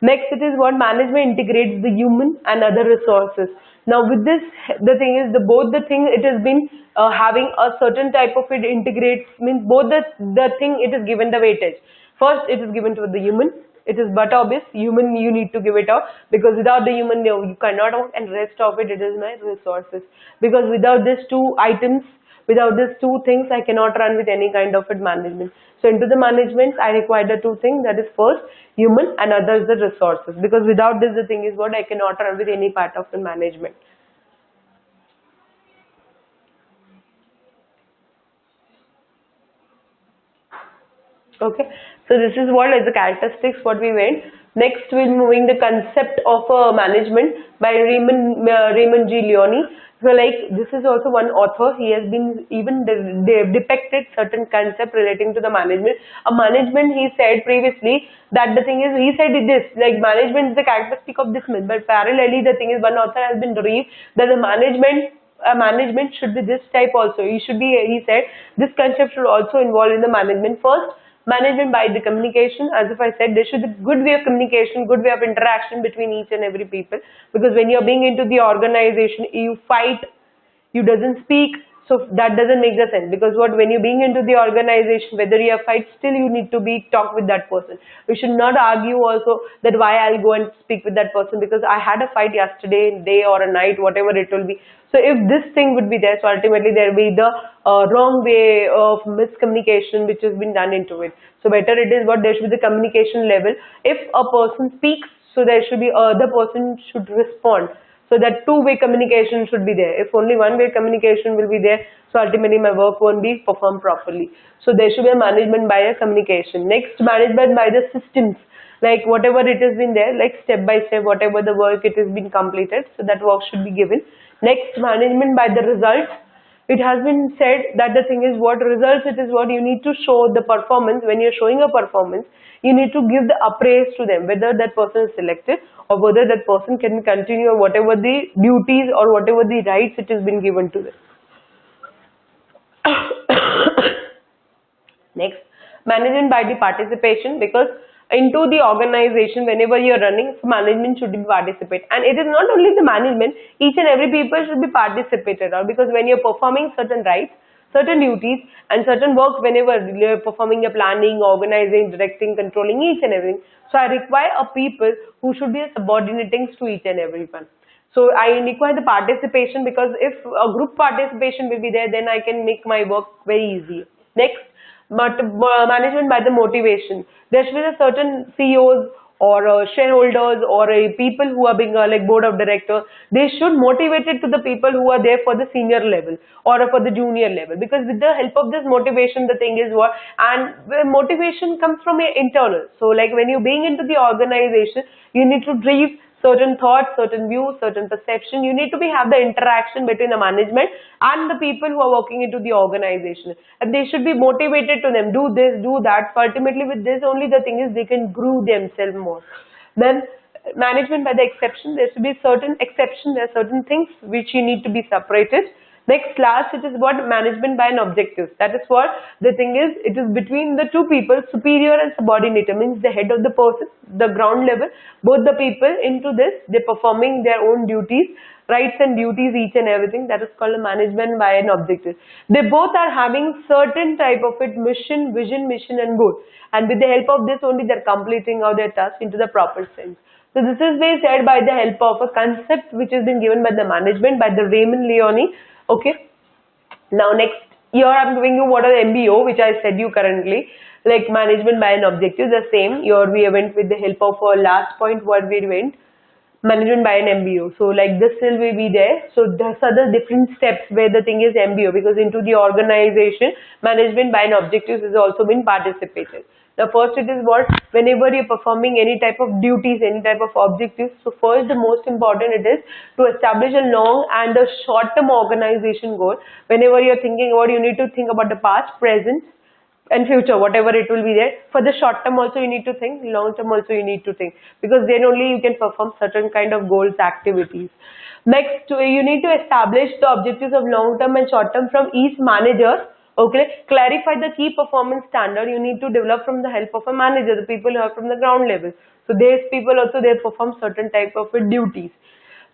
Next, it is what management integrates the human and other resources. Now, with this, the thing is, both the thing it has been having a certain type of it integrates, means both the thing it is given the weightage. First, it is given to the human. It is but obvious, human you need to give it out, because without the human no, you cannot work, and rest of it is my resources. Because without these two items, without these two things, I cannot run with any kind of it management. So into the management, I require the two things, that is first human and others the resources. Because without this, the thing is what I cannot run with any part of the management. Okay, so this is what is the characteristics what we went. Next, we're moving the concept of management by Raymond G. Leone. So like this is also one author. He has been even depicted certain concept relating to the management. A management, he said previously that the thing is, he said this like management is the characteristic of this myth, but parallelly the thing is one author has been derived that the management should be this type also. He said this concept should also involve in the management. First, management by the communication. As if I said, there should be good way of communication, good way of interaction between each and every people. Because when you're being into the organization, you fight, you doesn't speak, so that doesn't make the sense. Because when you're being into the organization, whether you have fight, still you need to be talk with that person. We should not argue also that why I'll go and speak with that person because I had a fight yesterday, day or a night, whatever it will be. So if this thing would be there, so ultimately there will be the wrong way of miscommunication which has been done into it. So better it is there should be the communication level. If a person speaks, so there should be other person should respond. So that two-way communication should be there. If only one-way communication will be there, so ultimately my work won't be performed properly. So there should be a management by a communication. Next, management by the systems. Like whatever it has been there, like step by step, whatever the work it has been completed, so that work should be given. Next, management by the results. It has been said that the thing is what results it is what you need to show the performance. When you're showing a performance, you need to give the appraise to them, whether that person is selected or whether that person can continue whatever the duties or whatever the rights it has been given to them. Next, management by the participation, because into the organization whenever you're running, management should be participate, and it is not only the management, each and every people should be participated on, because when you're performing certain rights, certain duties and certain work, whenever you're performing your planning, organizing, directing, controlling each and everything, so I require a people who should be subordinating to each and everyone. So I require the participation, because if a group participation will be there, then I can make my work very easy. Next, but management by the motivation. There should be a certain CEOs or shareholders or people who are being like board of directors. They should motivate it to the people who are there for the senior level or for the junior level, because with the help of this motivation, the thing is what, and motivation comes from your internal. So like when you're being into the organization, you need to drive certain thoughts, certain views, certain perception. You need to have the interaction between the management and the people who are working into the organization. And they should be motivated to them, do this, do that. So ultimately with this only the thing is they can grow themselves more. Then management by the exception. There should be certain exception. There are certain things which you need to be separated. Next, last, it is what management by an objective. That is what the thing is. It is between the two people, superior and subordinate. Means the head of the person, the ground level, both the people into this, they're performing their own duties, rights and duties, each and everything. That is called a management by an objective. They both are having certain type of it, mission, vision, mission and goal. And with the help of this only they're completing all their tasks into the proper sense. So this is being said by the help of a concept which has been given by the management by the Raymond Leone. Okay. Now next, here I'm giving you what are the MBO which I said you currently. like management by an objective, the same. Here we went with the help of our last point what we went, management by an MBO. So like this still will be there. So these are the different steps where the thing is MBO, because into the organization, management by an objective has also been participated. The first it is what, whenever you're performing any type of duties, any type of objectives. So first the most important it is to establish a long and a short term organization goal. Whenever you're thinking about, you need to think about the past, present, and future, whatever it will be there. For the short term also you need to think, long term also you need to think, because then only you can perform certain kind of goals, activities. Next, you need to establish the objectives of long term and short term from each manager. Okay, clarify the key performance standard you need to develop from the help of a manager, the people who are from the ground level. So these people also, they perform certain type of duties.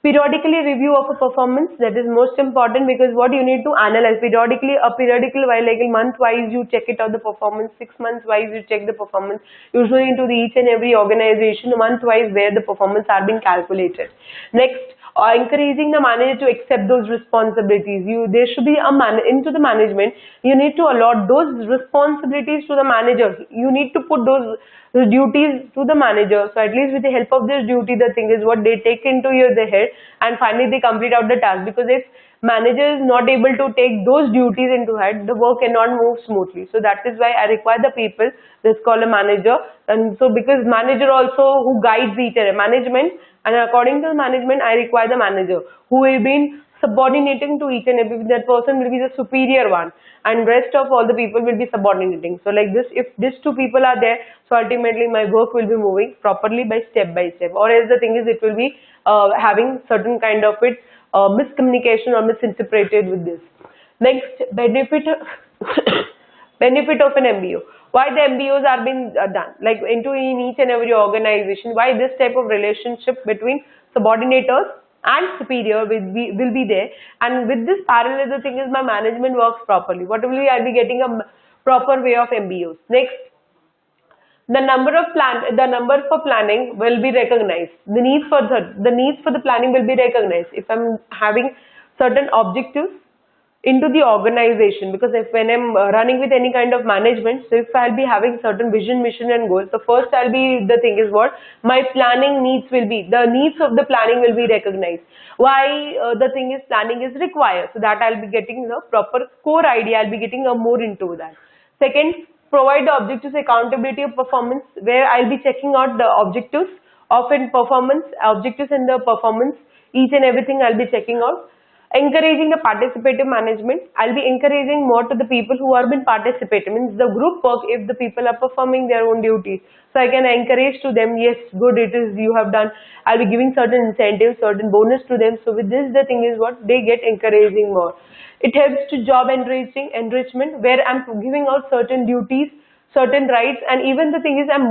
Periodically review of a performance, that is most important, because what you need to analyze periodically, a periodical while like a month wise you check it out the performance, 6 months wise you check the performance, usually into the each and every organization month wise where the performance are being calculated. Next, encouraging the manager to accept those responsibilities. There should be a into the management, you need to allot those responsibilities to the manager. You need to put those duties to the manager. So at least with the help of this duty, the thing is what they take into their head, and finally they complete out the task. Because if manager is not able to take those duties into head, the work cannot move smoothly. So that is why I require the people, this called a manager. And so because manager also who guides each other, management, and according to the management I require the manager who will be subordinating to each and every, that person will be the superior one, and rest of all the people will be subordinating. So like this, if these two people are there, so ultimately my work will be moving properly by step, or else the thing is it will be having certain kind of miscommunication or misinterpreted with this. Next, benefit benefit of an MBO. Why the MBOs are being done, like in each and every organization, why this type of relationship between subordinators and superior will be there, and with this parallel the thing is my management works properly. What will be, I'll be getting a proper way of MBOs. Next, the number for planning will be recognized. The needs for the planning will be recognized. If I'm having certain objectives into the organization, because if when I'm running with any kind of management, so if I'll be having certain vision, mission and goals, so first the thing is what my planning needs will be, the needs of the planning will be recognized. Why the thing is planning is required, so that I'll be getting the proper core idea, I'll be getting more into that. Second, provide the objectives accountability of performance, where I'll be checking out the objectives of performance, objectives and the performance, each and everything I'll be checking out. Encouraging the participative management, I'll be encouraging more to the people who are been participating, means the group work, if the people are performing their own duties, so I can encourage to them, yes, good, it is you have done. I'll be giving certain incentives, certain bonus to them. So with this the thing is what they get encouraging more. It helps to job enrichment, where I'm giving out certain duties, certain rights, and even the thing is I'm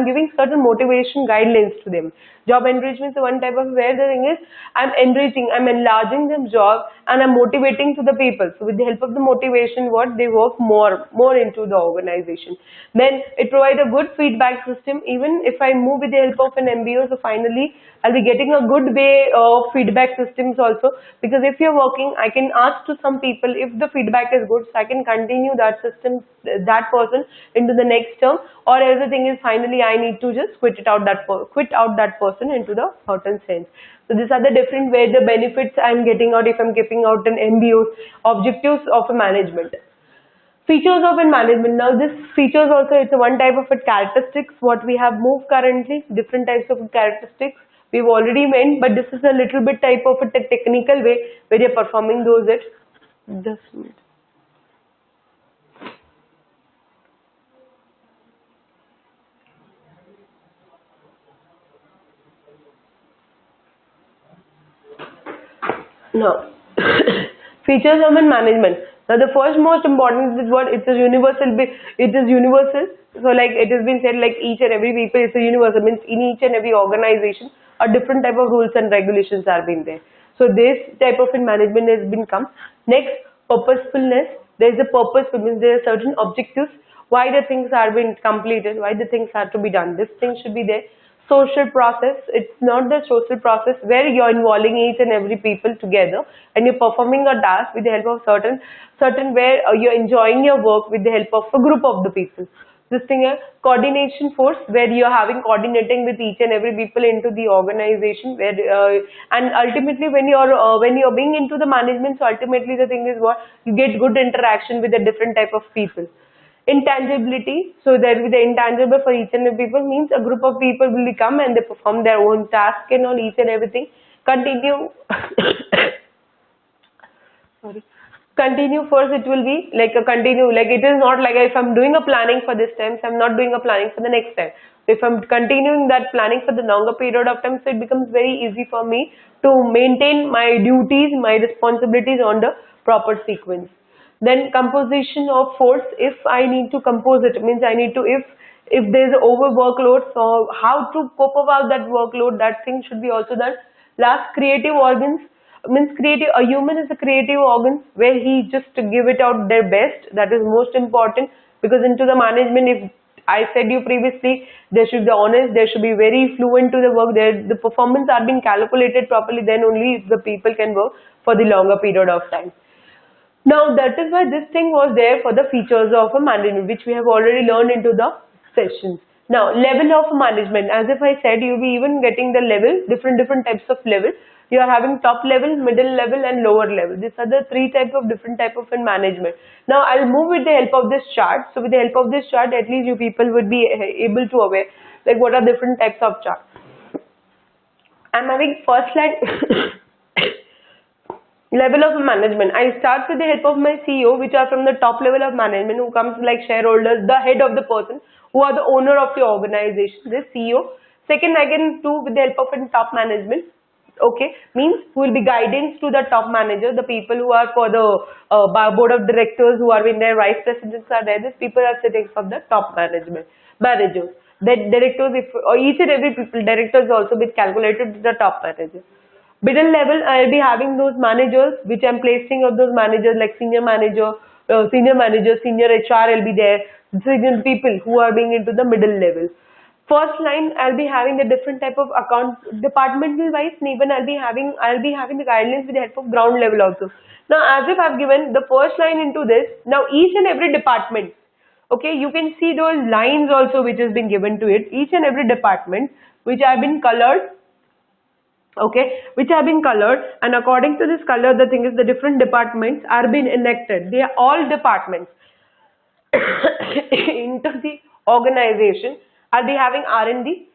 giving certain motivation guidelines to them. Job enrichment is one type of where the thing is I'm enlarging them job, and I'm motivating to the people. So with the help of the motivation, what they work more into the organization. Then it provides a good feedback system. Even if I move with the help of an MBO, so finally I'll be getting a good way of feedback systems also, because if you're working, I can ask to some people, if the feedback is good, so I can continue that system, that person into the next term, or else the thing is finally I need to just quit out that person into the certain sense. So these are the different way the benefits I'm getting out if I'm keeping out an MBO, objectives of a management. Features of a management. Now this features also, it's a one type of a characteristics what we have moved currently, different types of characteristics we've already went, but this is a little bit type of a technical way where you're performing those just a minute. Now, features of management. Now, the first most important is what it is universal. It is universal. So, like it has been said, like each and every people, it's a universal. Means in each and every organization, a different type of rules and regulations are being there. So, this type of management has been come. Next, purposefulness. There is a purpose. Means there are certain objectives. Why the things are being completed. Why the things are to be done. This thing should be there. social process. It's not the social process where you're involving each and every people together and you're performing a task with the help of certain where you're enjoying your work with the help of a group of the people. This thing is coordination force where you're having coordinating with each and every people into the organization where and ultimately when you're being into the management, so ultimately the thing is what you get good interaction with the different type of people. Intangibility, so there will be the intangible for each and every people, means a group of people will come and they perform their own task and all each and everything. Continue sorry. Continue first, it will be like a continue, like it is not like if I'm doing a planning for this time, so I'm not doing a planning for the next time. So if I'm continuing that planning for the longer period of time, so it becomes very easy for me to maintain my duties, my responsibilities on the proper sequence. Then composition of force, if I need to compose it, means I need to, if there's over workload, so how to cope about that workload, that thing should be also done. Last, creative organs, means creative, a human is a creative organ where he just give it out their best. That is most important, because into the management, if I said you previously, they should be honest, they should be very fluent to the work, the performance are being calculated properly, then only the people can work for the longer period of time. Now that is why this thing was there for the features of a management, which we have already learned into the sessions. Now level of management, as if I said, you'll be even getting the level, different types of level. You are having top level, middle level and lower level. These are the different type of management. Now I'll move with the help of this chart. So with the help of this chart, at least you people would be able to aware like what are different types of charts. I'm having first line level of management. I start with the help of my CEO, which are from the top level of management, who comes like shareholders, the head of the person, who are the owner of the organization, this CEO. Second, I can do with the help of top management. Okay, means who will be guidance to the top manager, the people who are for the board of directors, who are in their vice presidents are there. These people are sitting from the top managers. The directors, if or each and every people, directors also be calculated to the top manager. Middle level, I'll be having those managers, which I'm placing of those managers like senior manager, senior HR will be there, senior people who are being into the middle level. First line, I'll be having the different type of account departmental wise, and even I'll be having the guidelines with the help of ground level also. Now, as if I've given the first line into this, now each and every department, okay, you can see those lines also which has been given to it, each and every department which have been colored. Okay, which have been colored, and according to this color, the thing is the different departments are being enacted. They are all departments into the organization. I'll be having R&D,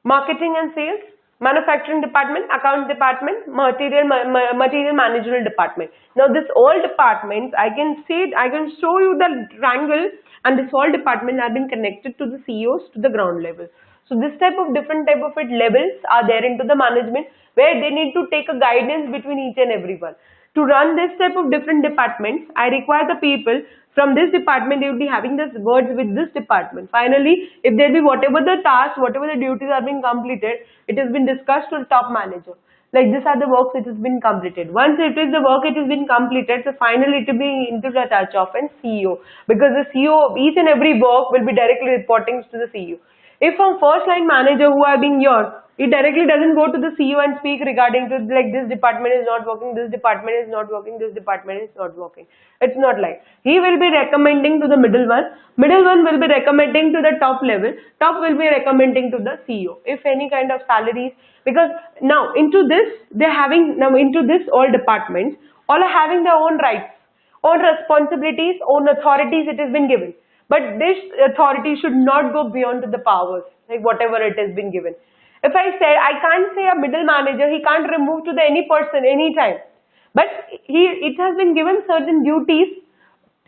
marketing and sales, manufacturing department, account department, material management department. Now this all departments, I can show you the triangle, and this all department have been connected to the CEOs to the ground level. So this type of different type of levels are there into the management, where they need to take a guidance between each and everyone. To run this type of different departments, I require the people from this department, they will be having this words with this department. Finally, if there be whatever the tasks, whatever the duties are being completed, it has been discussed to the top manager. Like these are the works it has been completed. Once it is the work it has been completed, so finally it will be into the touch of an CEO, because the CEO, each and every work will be directly reporting to the CEO. If from first line manager who are being yours, it directly doesn't go to the CEO and speak regarding to like this department is not working, this department is not working, this department is not working. It's not like. He will be recommending to the middle one will be recommending to the top level, top will be recommending to the CEO. If any kind of salaries, because now into this, all departments, all are having their own rights, own responsibilities, own authorities it has been given. But this authority should not go beyond the powers, like whatever it has been given. If I can't say a middle manager, he can't remove to the any person anytime. But it has been given certain duties.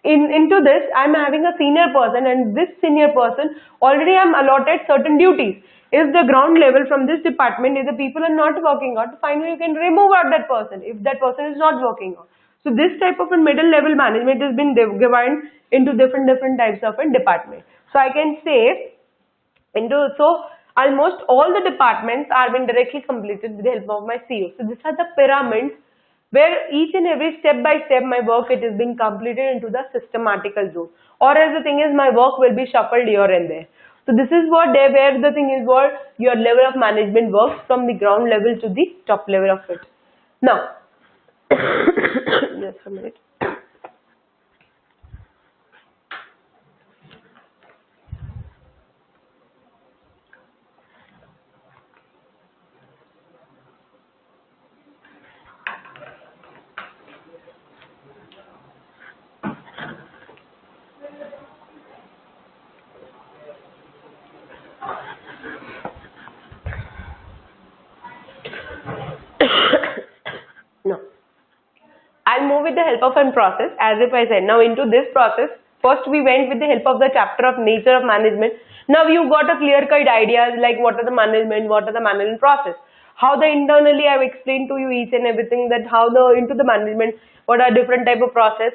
Into this, I'm having a senior person, and this senior person already I'm allotted certain duties. If the ground level from this department, if the people are not working out, finally you can remove out that person if that person is not working out. So this type of a middle level management has been divided into different types of a department. So I can say almost all the departments are being directly completed with the help of my CEO. So these are the pyramids where each and every step by step my work it is being completed into the systematical zone. Or as the thing is, my work will be shuffled here and there. So this is what there where the thing is what your level of management works from the ground level to the top level of it. Now, just a minute. No. I'll move with the help of a process, as if I said. Now into this process, first we went with the help of the chapter of nature of management. Now you got a clear-cut ideas like what are the management process. How the internally I've explained to you each and everything, that how the into the management, what are different type of process.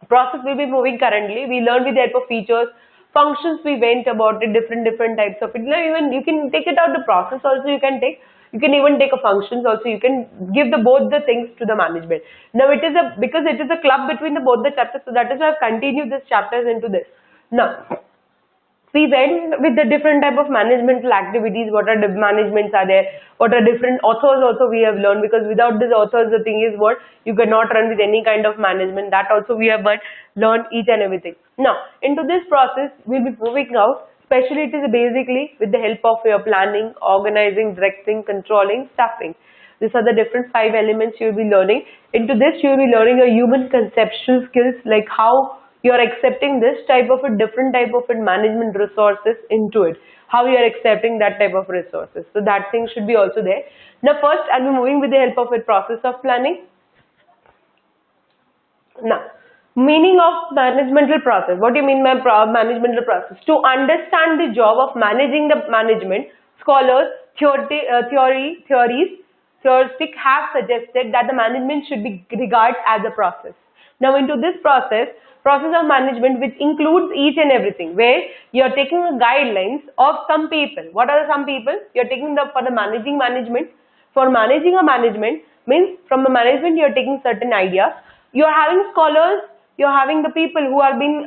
Process will be moving currently. We learned with the help of features. Functions we went about it, different types of it. Now even you can take it out the process also you can take. You can even take a functions also. You can give the both the things to the management. Now it is because it is a club between the both the chapters. So that is why I've continued this chapters into this. Now we went with the different type of managemental activities. What are the managements are there? What are different authors also we have learned, because without these authors the thing is what you cannot run with any kind of management. That also we have learned each and everything. Now into this process we'll be moving out. Especially it is basically with the help of your planning, organizing, directing, controlling, staffing. These are the different 5 elements you will be learning. Into this you will be learning a human conceptual skills, like how you are accepting this type of a different type of management resources into it. How you are accepting that type of resources. So that thing should be also there. Now first I'll be moving with the help of a process of planning. Now, meaning of managemental process. What do you mean by managemental process? To understand the job of managing the management, scholars, theorists have suggested that the management should be regarded as a process. Now into this process of management, which includes each and everything, where you are taking the guidelines of some people. What are some people? You are taking for the managing management. For managing a management means from the management you are taking certain ideas. You are having scholars. You are having the people who have been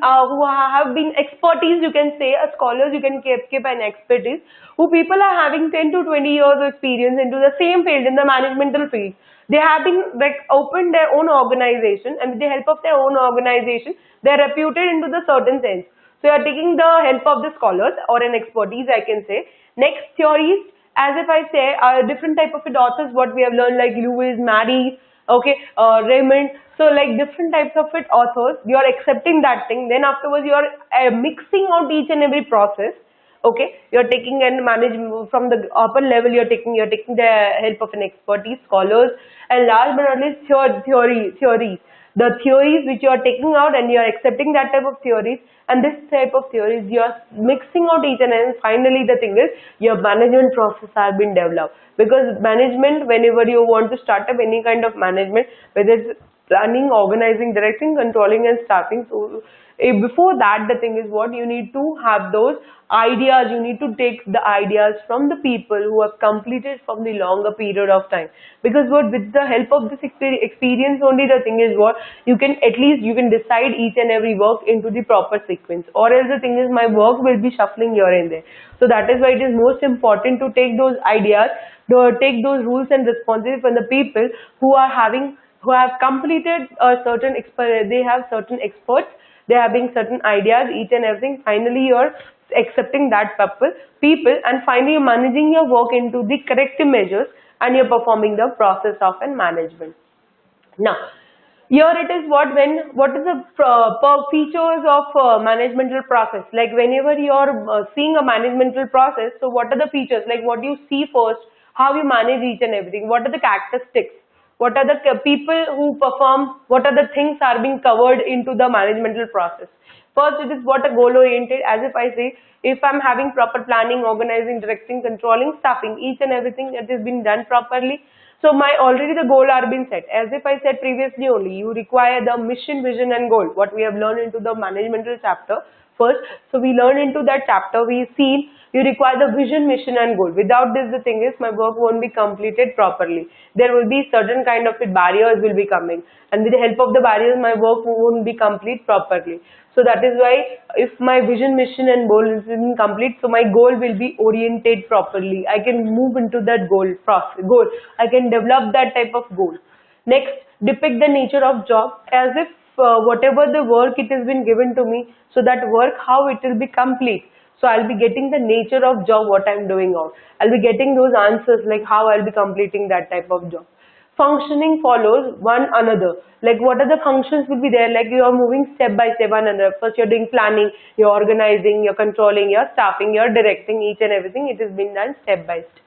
expertise, you can say, scholars, you can keep an expertise, who people are having 10 to 20 years of experience into the same field, in the managemental field. They have been opened their own organization, and with the help of their own organization, they are reputed into the certain sense. So you are taking the help of the scholars or an expertise, I can say. Next, theories, as if I say, different type of authors, what we have learned, like Lewis, Mary, okay, Raymond. So like different types of authors, you are accepting that thing. Then afterwards you are mixing out each and every process. Okay, you are taking and management from the upper level. You are taking the help of an expertise, scholars, and last but not least theories. The theories which you are taking out and you are accepting that type of theories, and this type of theories you are mixing out each and finally the thing is your management process has been developed. Because management, whenever you want to start up any kind of management, whether it's planning, organizing, directing, controlling and staffing, so before that the thing is what you need to have those ideas. You need to take the ideas from the people who have completed from the longer period of time, because what with the help of this experience only the thing is what you can at least you can decide each and every work into the proper sequence, or else the thing is my work will be shuffling here and there. So that is why it is most important to take those ideas, take those rules and responsibilities from the people who have completed a certain they have certain experts, they are having certain ideas, each and everything. Finally you are accepting that people, and finally you're managing your work into the corrective measures, and you're performing the process of management. Now here it is what is the features of managemental process. Like whenever you're seeing a managemental process, so what are the features, like what you see first, how you manage each and everything, what are the characteristics, what are the people who perform, what are the things are being covered into the managemental process. First, it is what a goal oriented, as if I say, if I'm having proper planning, organizing, directing, controlling, staffing, each and everything that has been done properly. So already the goal are been set. As if I said previously only, you require the mission, vision and goal, what we have learned into the managemental chapter first. So we learn into that chapter, we see You require the vision, mission and goal. Without this, the thing is, my work won't be completed properly. There will be certain kind of barriers will be coming, and with the help of the barriers, my work won't be complete properly. So that is why if my vision, mission and goal is incomplete, so my goal will be oriented properly. I can move into that goal. I can develop that type of goal. Next, depict the nature of job as if whatever the work it has been given to me, so that work how it will be complete. So I'll be getting the nature of job what I'm doing out. I'll be getting those answers like how I'll be completing that type of job. Functioning follows one another. Like what are the functions will be there? Like you are moving step by step one another. First you're doing planning, you're organizing, you're controlling, you're staffing, you're directing each and everything. It has been done step by step.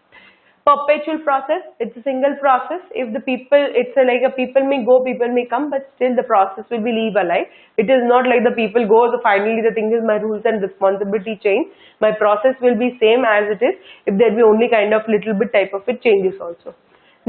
Perpetual process, it's a single process. If the people, it's like a people may go, people may come, but still the process will be live alive. It is not like the people go, so finally the thing is my rules and responsibility change. My process will be same as it is. If there be only kind of little bit type of it changes also.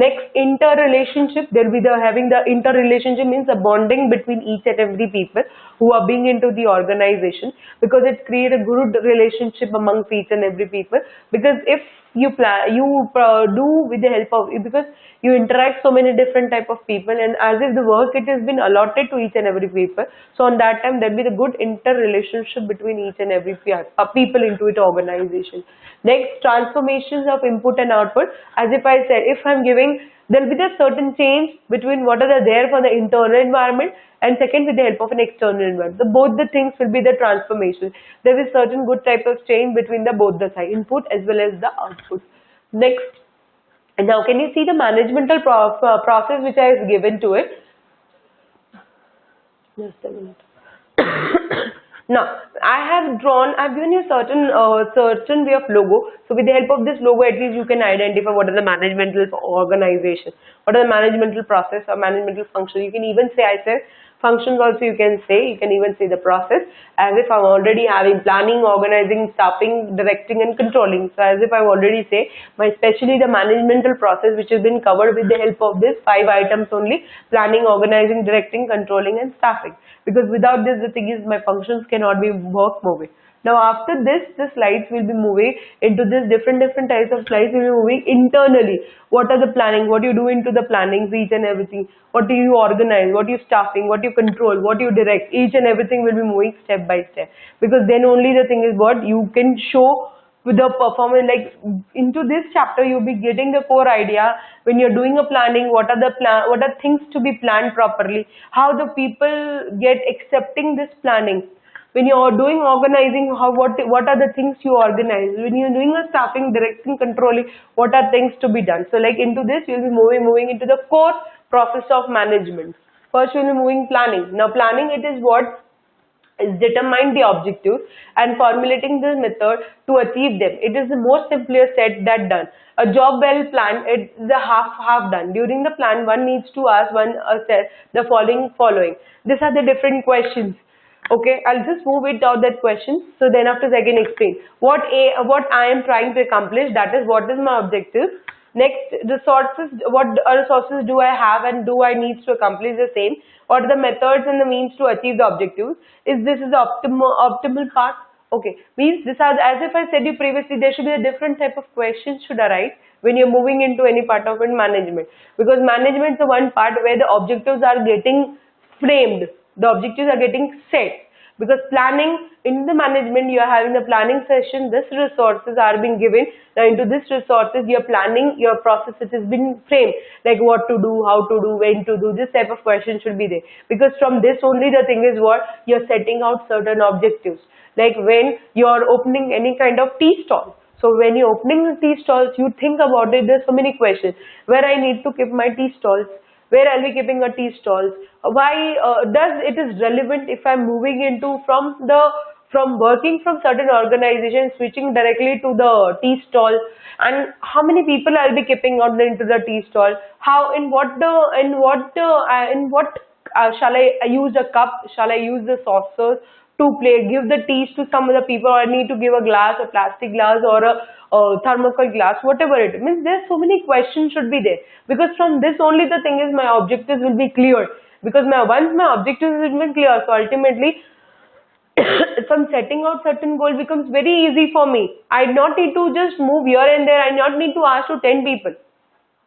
Next, interrelationship. There will be having the interrelationship means the bonding between each and every people who are being into the organization, because it creates a good relationship amongst each and every people. Because if you do with the help of, because you interact so many different type of people, and as if the work it has been allotted to each and every people, so on that time there will be the good interrelationship between each and every people into it organization. Next, transformations of input and output. As if I said, if I'm giving, there will be the certain change between what are there for the internal environment, and second with the help of an external environment. So both the things will be the transformation. There is certain good type of change between the both the side, input as well as the output. Next, and now can you see the managemental process which I have given to it? Just a minute. Now, I've given you certain way of logo. So with the help of this logo, at least you can identify what are the managemental organization, what are the managemental process or managemental function. You can even say, I said functions also you can even say the process, as if I'm already having planning, organizing, staffing, directing and controlling. So as if I've already say, especially the managemental process which has been covered with the help of this 5 items only: planning, organizing, directing, controlling and staffing. Because without this, the thing is my functions cannot be work moving. Now after this, the slides will be moving into this different types of slides will be moving internally. What are the planning? What you do into the plannings, each and everything. What do you organize? What you staffing? What you control? What you direct? Each and everything will be moving step by step. Because then only the thing is what you can show with the performance. Like into this chapter, you'll be getting the core idea when you're doing a planning. What are things to be planned properly? How the people get accepting this planning. When you're doing organizing, what are the things you organize? When you're doing a staffing, directing, controlling, what are things to be done? So like into this, you'll be moving into the core process of management. First, you'll be moving planning. Now planning, it is what is determine the objectives and formulating the method to achieve them. It is the most simplest said than done. A job well planned, it's the half done. During the plan, one needs to ask the following. These are the different questions. Okay, I'll just move it out that question. So then after I can explain what I am trying to accomplish. That is what is my objective. Next, resources. What resources do I have and do I need to accomplish the same? What are the methods and the means to achieve the objectives? This is the optimal path? Okay, means this are, as if I said you previously, there should be a different type of questions should arise when you're moving into any part of it management. Because management is the one part where the objectives are getting framed. The objectives are getting set. Because planning, in the management, you are having the planning session, this resources are being given. Now into this resources, you're planning your process, it has been framed. Like what to do, how to do, when to do, this type of question should be there. Because from this only the thing is what, you're setting out certain objectives. Like when you're opening any kind of tea stall. So when you're opening the tea stalls, you think about it, there's so many questions. Where I need to keep my tea stalls? Where I'll be keeping a tea stalls? Why does it is relevant if I'm moving into from working from certain organizations, switching directly to the tea stall, and how many people I'll be keeping out into the tea stall? How shall I use a cup? Shall I use the saucers to give the teas to some of the people, or I need to give a glass, a plastic glass or a thermocol glass, whatever it means. There's so many questions should be there, because from this only the thing is my objectives will be clear. Because once my objectives will be clear, so ultimately if I'm setting out certain goal, becomes very easy for me. I not need to just move here and there. I not need to ask to 10 people.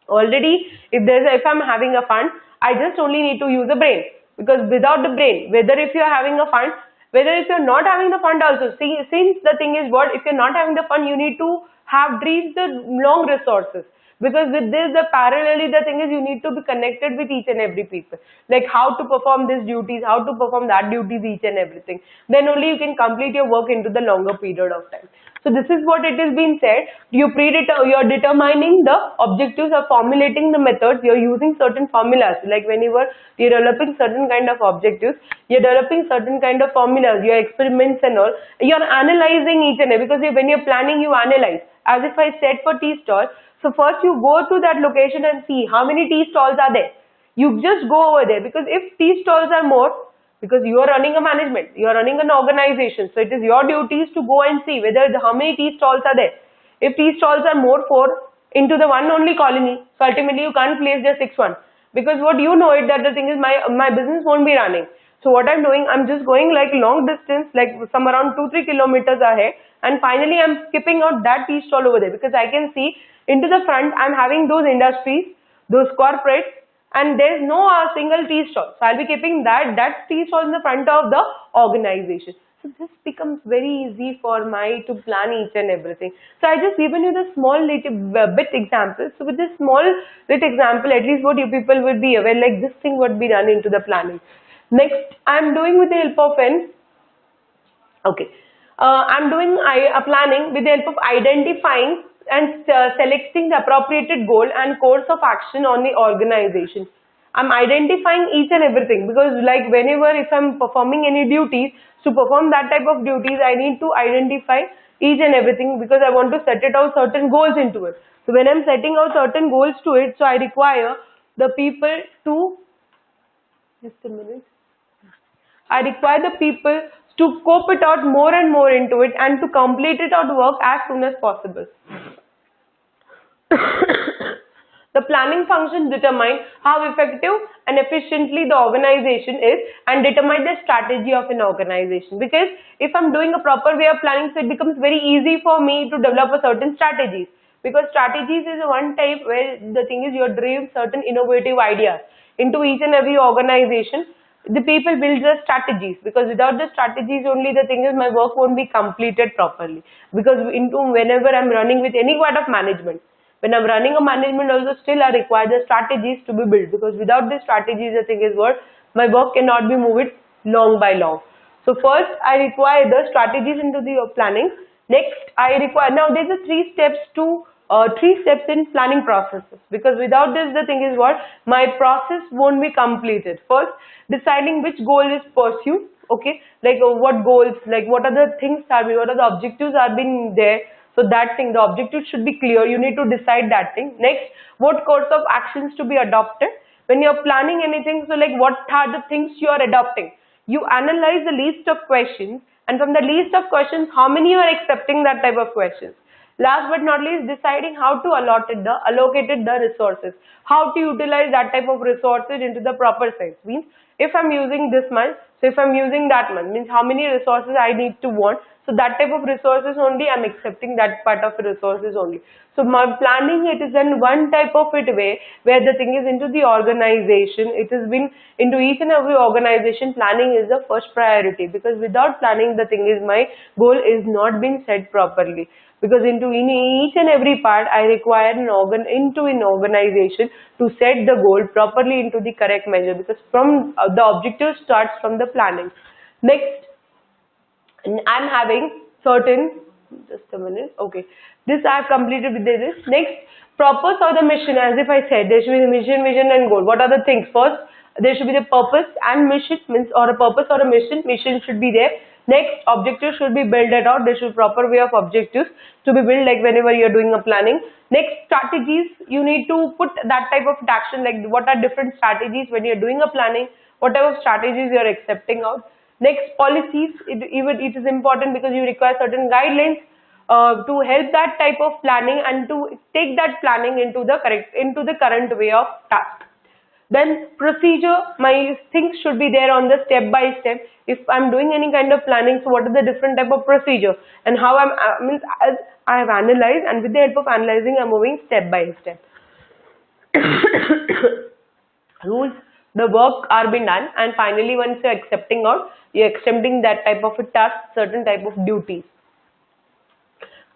Already, if I'm having a fund, I just only need to use the brain, because without the brain, whether if you're having a fund, whether if you're not having the fund also, see, since the thing is what, if you're not having the fund, you need to have reached the long resources, because with this, the parallelly, the thing is you need to be connected with each and every people, like how to perform these duties, how to perform that duties, each and everything. Then only you can complete your work into the longer period of time. So this is what it is being said. You're determining the objectives or formulating the methods. You're using certain formulas. Like whenever you're developing certain kind of objectives, you're developing certain kind of formulas, your experiments and all. You're analyzing each and every, because when you're planning, you analyze. As if I said for tea stall, so first you go to that location and see how many tea stalls are there. You just go over there, because if tea stalls are more, because you are running a management, you are running an organization, so it is your duties to go and see whether how many tea stalls are there. If tea stalls are more, 4 into the one only colony, so ultimately you can't place just 6 one, because what you know it that the thing is my business won't be running. So what I'm doing, I'm just going like long distance, like some around 2-3 kilometers ahead, and finally I'm skipping out that tea stall over there, because I can see into the front I'm having those industries, those corporates, and there's no single tea stall. So I'll be keeping that tea stall in the front of the organization. So this becomes very easy for my to plan each and everything. So I just given you the small little bit example. So with this small little example, at least what you people would be aware, like this thing would be done into the planning. Next, I'm doing with the help of I'm doing a planning with the help of identifying and selecting the appropriate goal and course of action on the organization. I'm identifying each and everything, because like whenever if I'm performing any duties, to perform that type of duties, I need to identify each and everything, because I want to set it out certain goals into it. So when I'm setting out certain goals to it, so I require the people to, just a minute, I require the people to scope it out more and more into it and to complete it out work as soon as possible. The planning function determines how effective and efficiently the organization is and determine the strategy of an organization. Because if I'm doing a proper way of planning, so it becomes very easy for me to develop a certain strategies. Because strategies is one type where the thing is you're driving certain innovative ideas into each and every organization. The people build the strategies, because without the strategies only the thing is my work won't be completed properly. Because whenever I'm running with any kind of management, when I'm running a management also, still I require the strategies to be built, because without the strategies the thing is what, my work cannot be moved long by long. So first I require the strategies into the planning. Next I require, now there's a 3 steps in planning processes, because without this the thing is what, my process won't be completed. First, deciding which goal is pursued, okay, like what goals, like what are the things are, what are the objectives are being there. So that thing, the objective should be clear, you need to decide that thing. Next, what course of actions to be adopted when you're planning anything. So like what are the things you are adopting, you analyze the list of questions, and from the list of questions, how many you are accepting that type of questions. Last but not least, deciding how to allocate the resources, how to utilize that type of resources into the proper sense. Means if I'm using this much, so if I'm using that much, means how many resources I need to want. So that type of resources only, I'm accepting that part of resources only. So my planning, it is in one type of it way where the thing is into the organization. It has been into each and every organization, planning is the first priority, because without planning the thing is my goal is not being set properly. Because in each and every part I require an organization to set the goal properly into the correct measure, because from the objective starts from the planning. Next, I'm having certain, just a minute, okay, this I have completed with this. Next, purpose or the mission, as if I said, there should be the mission, vision and goal. What are the things? First, there should be the purpose and mission, means or a purpose or a mission should be there. Next, objectives should be built out. There should be proper way of objectives to be built, like whenever you're doing a planning. Next, strategies, you need to put that type of action, like what are different strategies when you're doing a planning, what type of strategies you're accepting out. Next, policies, it is important, because you require certain guidelines to help that type of planning and to take that planning into the current way of task. Then procedure, my things should be there on the step by step. If I'm doing any kind of planning, so what are the different type of procedure and how means as I have analyzed, and with the help of analyzing, I'm moving step by step. Rules, the work are being done, and finally once you're accepting out, you're accepting that type of a task, certain type of duties.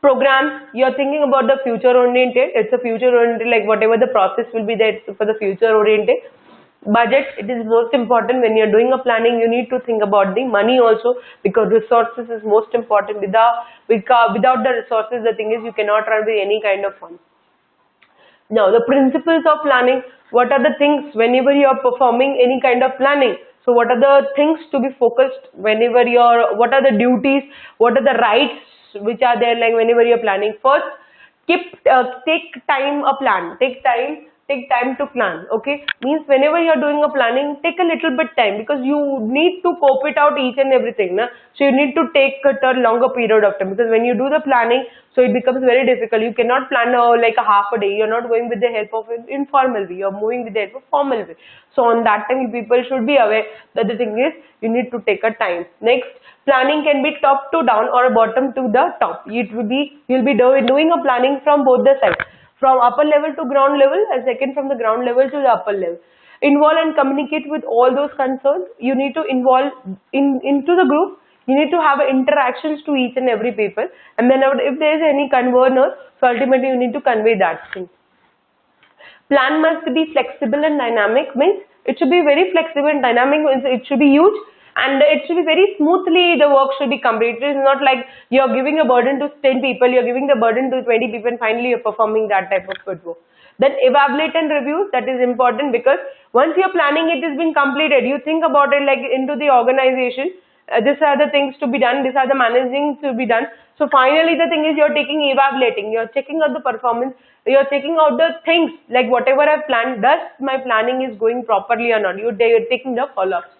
Program, you're thinking about the future oriented, it's a future oriented, like whatever the process will be there for the future oriented. Budget, it is most important when you're doing a planning, you need to think about the money also, because resources is most important. Without the resources, the thing is you cannot run with any kind of fund. Now, the principles of planning, what are the things whenever you are performing any kind of planning? So, what are the things to be focused whenever what are the duties, what are the rights which are there, like whenever you're planning? First, take time a plan, take time to plan, okay? Means whenever you're doing a planning, take a little bit time, because you need to cope it out each and everything, na? So you need to take a longer period of time, because when you do the planning, so it becomes very difficult. You cannot plan like a half a day. You're not going with the help of an informal way. You're moving with the help of formal way. So on that time, people should be aware that the thing is, you need to take a time. Next, planning can be top to down or bottom to the top. You'll be doing a planning from both the sides, from upper level to ground level, and second from the ground level to the upper level. Involve and communicate with all those concerned. You need to involve into the group. You need to have interactions to each and every people, and then if there is any convener, so ultimately you need to convey that thing. Plan must be flexible and dynamic, means it should be very flexible and dynamic, means it should be huge, and it should be very smoothly, the work should be completed. It's not like you're giving a burden to 10 people, you're giving the burden to 20 people, and finally you're performing that type of good work. Then evaluate and review, that is important, because once you're planning, it has been completed. You think about it like into the organization, these are the things to be done, these are the managing to be done. So finally the thing is, you're evaluating, you're checking out the performance, you're checking out the things, like whatever I've planned, does my planning is going properly or not. You're taking the follow-ups.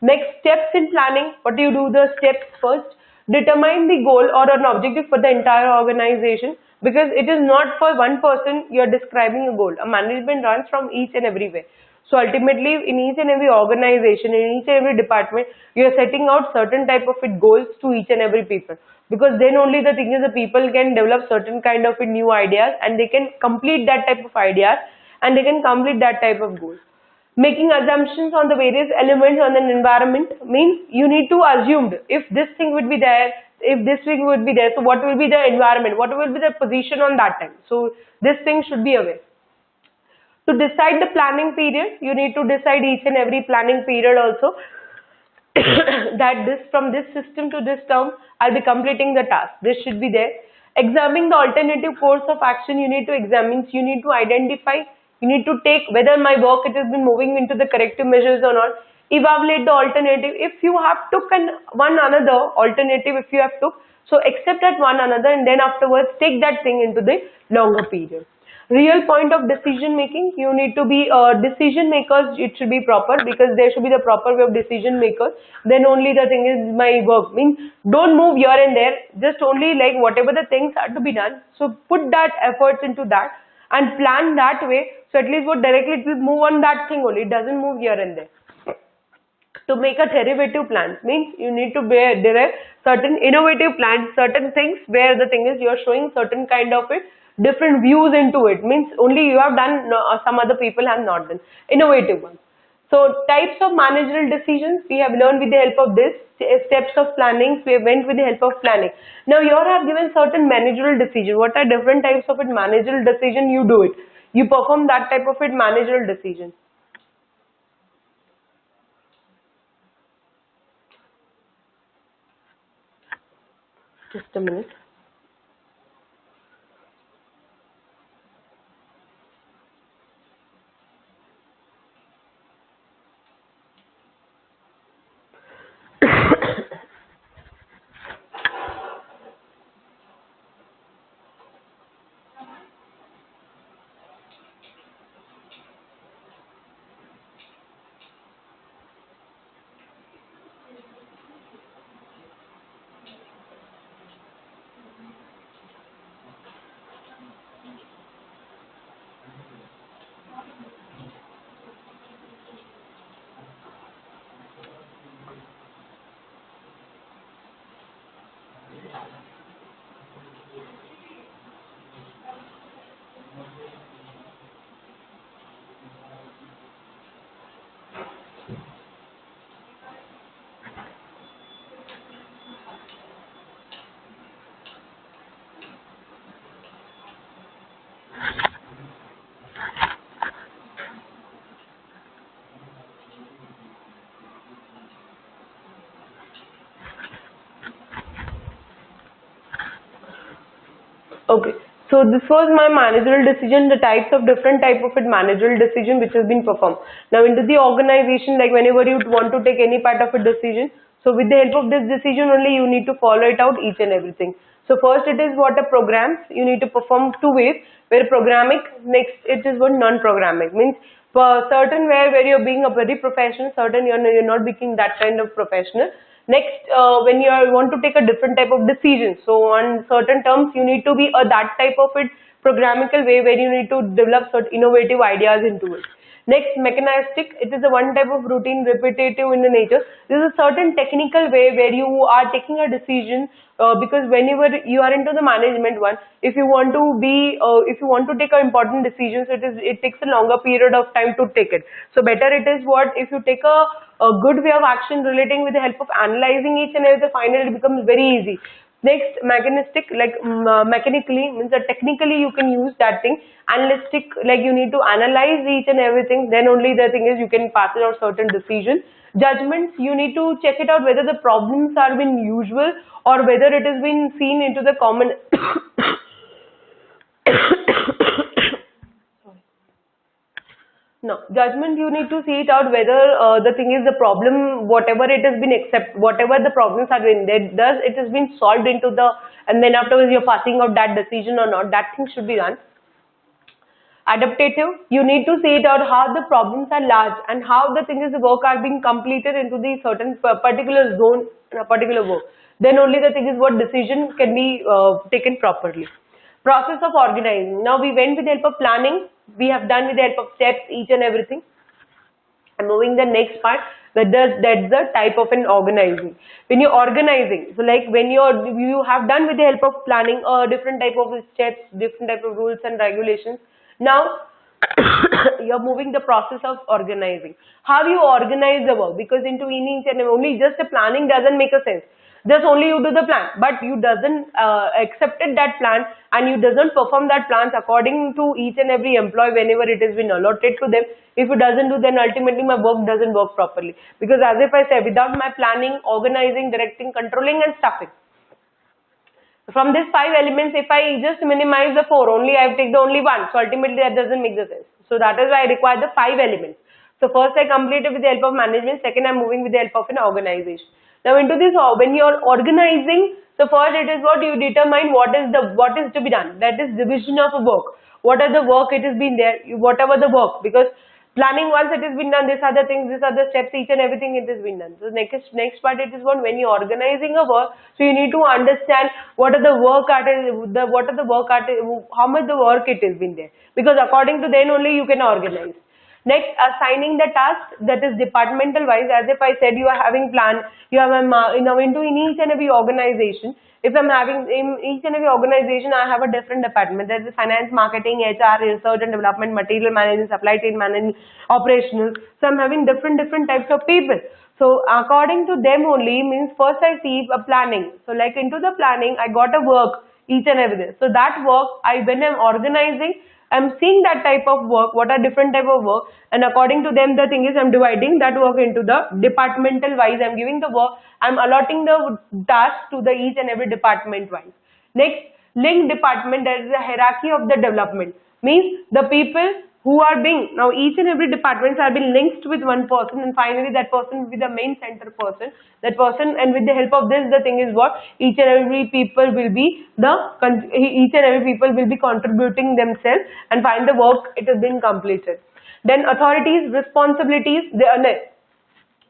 Next, steps in planning. What do you do? The steps first. Determine the goal or an objective for the entire organization, because it is not for one person you're describing a goal. A management runs from each and every way. So ultimately, in each and every organization, in each and every department, you're setting out certain type of goals to each and every people. Because then only the thing is, the people can develop certain kind of new ideas, and they can complete that type of ideas, and they can complete that type of goals. Making assumptions on the various elements on an environment, means you need to assume if this thing would be there, if this thing would be there, so what will be the environment, what will be the position on that time. So this thing should be aware. To decide the planning period, you need to decide each and every planning period also, that from this system to this term, I'll be completing the task. This should be there. Examining the alternative course of action, you need to examine, you need to identify, you need to take whether my work it has been moving into the corrective measures or not. Evaluate the alternative. If you have took one another alternative, if you have took, so accept that one another, and then afterwards take that thing into the longer period. Real point of decision making, you need to be decision makers, it should be proper, because there should be the proper way of decision makers. Then only the thing is, my work means don't move here and there, just only like whatever the things are to be done. So put that efforts into that and plan that way, so at least what directly it will move on that thing only, it doesn't move here and there. To make a derivative plan means you need to derive certain innovative plans, certain things where the thing is, you are showing certain kind of different views into it, means only you have done, some other people have not done, innovative ones. So types of managerial decisions we have learned with the help of this. Steps of planning, we went with the help of planning. Now you have given certain managerial decision. What are different types of managerial decision? You do it, you perform that type of managerial decision. Just a minute. Okay. So this was my managerial decision, the types of different type of managerial decision which has been performed. Now into the organization, like whenever you want to take any part of a decision, so with the help of this decision only you need to follow it out each and everything. So first it is what a programs, you need to perform two ways, where programming, next it is what non-programming, means for certain where you're being a very professional, certain you're not being that kind of professional. Next, when you want to take a different type of decision, so on certain terms you need to be that type of programmatical way where you need to develop certain innovative ideas into it. Next, mechanistic, it is a one type of routine, repetitive in the nature. This is a certain technical way where you are taking a decision, because whenever you are into the management one, if you want to be, if you want to take an important decision, so it takes a longer period of time to take it. So better it is what if you take a good way of action relating with the help of analyzing each and everything, finally it becomes very easy. Next, mechanistic, like mechanically means that technically you can use that thing. Analytic, like you need to analyze each and everything, then only the thing is you can pass it out certain decision. Judgments, you need to check it out whether the problems are been usual or whether it has been seen into the common No, judgment, you need to see it out whether the thing is the problem, whatever it has been whatever the problems have been there, does it has been solved into the, and then afterwards you're passing out that decision or not, that thing should be done. Adaptative, you need to see it out how the problems are large and how the thing is the work are being completed into the certain particular zone, particular work. Then only the thing is what decision can be taken properly. Process of organizing. Now we went with the help of planning. We have done with the help of steps, each and everything. I'm moving the next part. That's the type of an organizing. When you're organizing, so like when you have done with the help of planning, different type of steps, different type of rules and regulations. Now you're moving the process of organizing. How you organize the work? Because into each and only just the planning doesn't make a sense. Just only you do the plan, but you doesn't accepted that plan and you doesn't perform that plans according to each and every employee whenever it has been allotted to them. If it doesn't do, then ultimately my work doesn't work properly. Because as if I say, without my planning, organizing, directing, controlling and staffing. From these 5 elements, if I just minimize the 4, only I take the only one. So ultimately that doesn't make the sense. So that is why I require the 5 elements. So first I completed with the help of management. Second I'm moving with the help of an organization. Now into this, when you are organizing, so first it is what you determine what is to be done. That is division of a work. What are the work it has been there, whatever the work, because planning once it has been done, these are the things, these are the steps, each and everything it has been done. So next part it is what when you are organizing a work, so you need to understand what are the work how much the work it has been there, because according to then only you can organize. Next, assigning the task, that is departmental wise. As if I said, you are having plan, you have into in each and every organization. If I'm having in each and every organization, I have a different department. There is finance, marketing, HR, research and development, material management, supply chain management, operational. So I'm having different types of people. So according to them only means first I see a planning. So like into the planning, I got a work, each and everything. So that work, when I'm organizing, I'm seeing that type of work, what are different type of work, and according to them the thing is I'm dividing that work into the departmental wise. I'm giving the work, I'm allotting the task to the each and every department wise. Next, link department, there is a hierarchy of the development. Means the people who are being, now each and every departments are being linked with one person, and finally that person will be the main center person. That person, and with the help of this, the thing is what each and every people will be contributing themselves, and find the work it has been completed. Then authorities, responsibilities,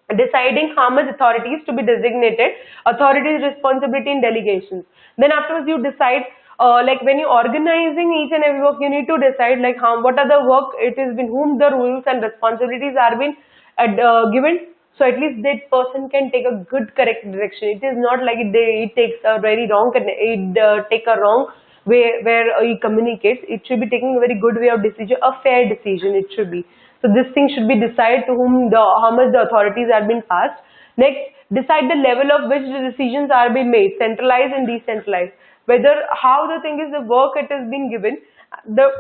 deciding how much authorities to be designated, authorities, responsibility and delegations. Then afterwards you decide, like when you're organizing each and every work, you need to decide like what are the work it is been, whom the rules and responsibilities are been given, so at least that person can take a good correct direction. It is not like it takes a very wrong, take a wrong way where he communicates. It should be taking a very good way of decision, a fair decision it should be. So this thing should be decided to whom how much the authorities are being passed. Next, decide the level of which the decisions are being made, centralized and decentralized. Whether how the thing is the work it has been given, the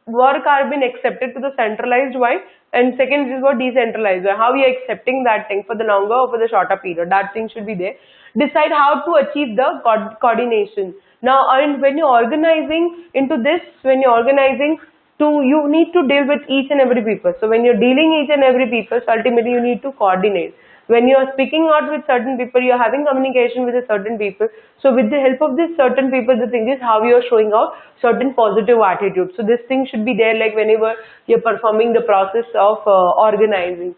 work are been accepted to the centralized one, and second is what decentralized one. How we are accepting that thing for the longer or for the shorter period. That thing should be there. Decide how to achieve the coordination. Now, and when you're organizing into this, when you're organizing you need to deal with each and every people. So when you're dealing each and every people, so ultimately you need to coordinate. When you are speaking out with certain people, you are having communication with a certain people. So with the help of this certain people, the thing is how you are showing out certain positive attitude. So this thing should be there like whenever you're performing the process of organizing.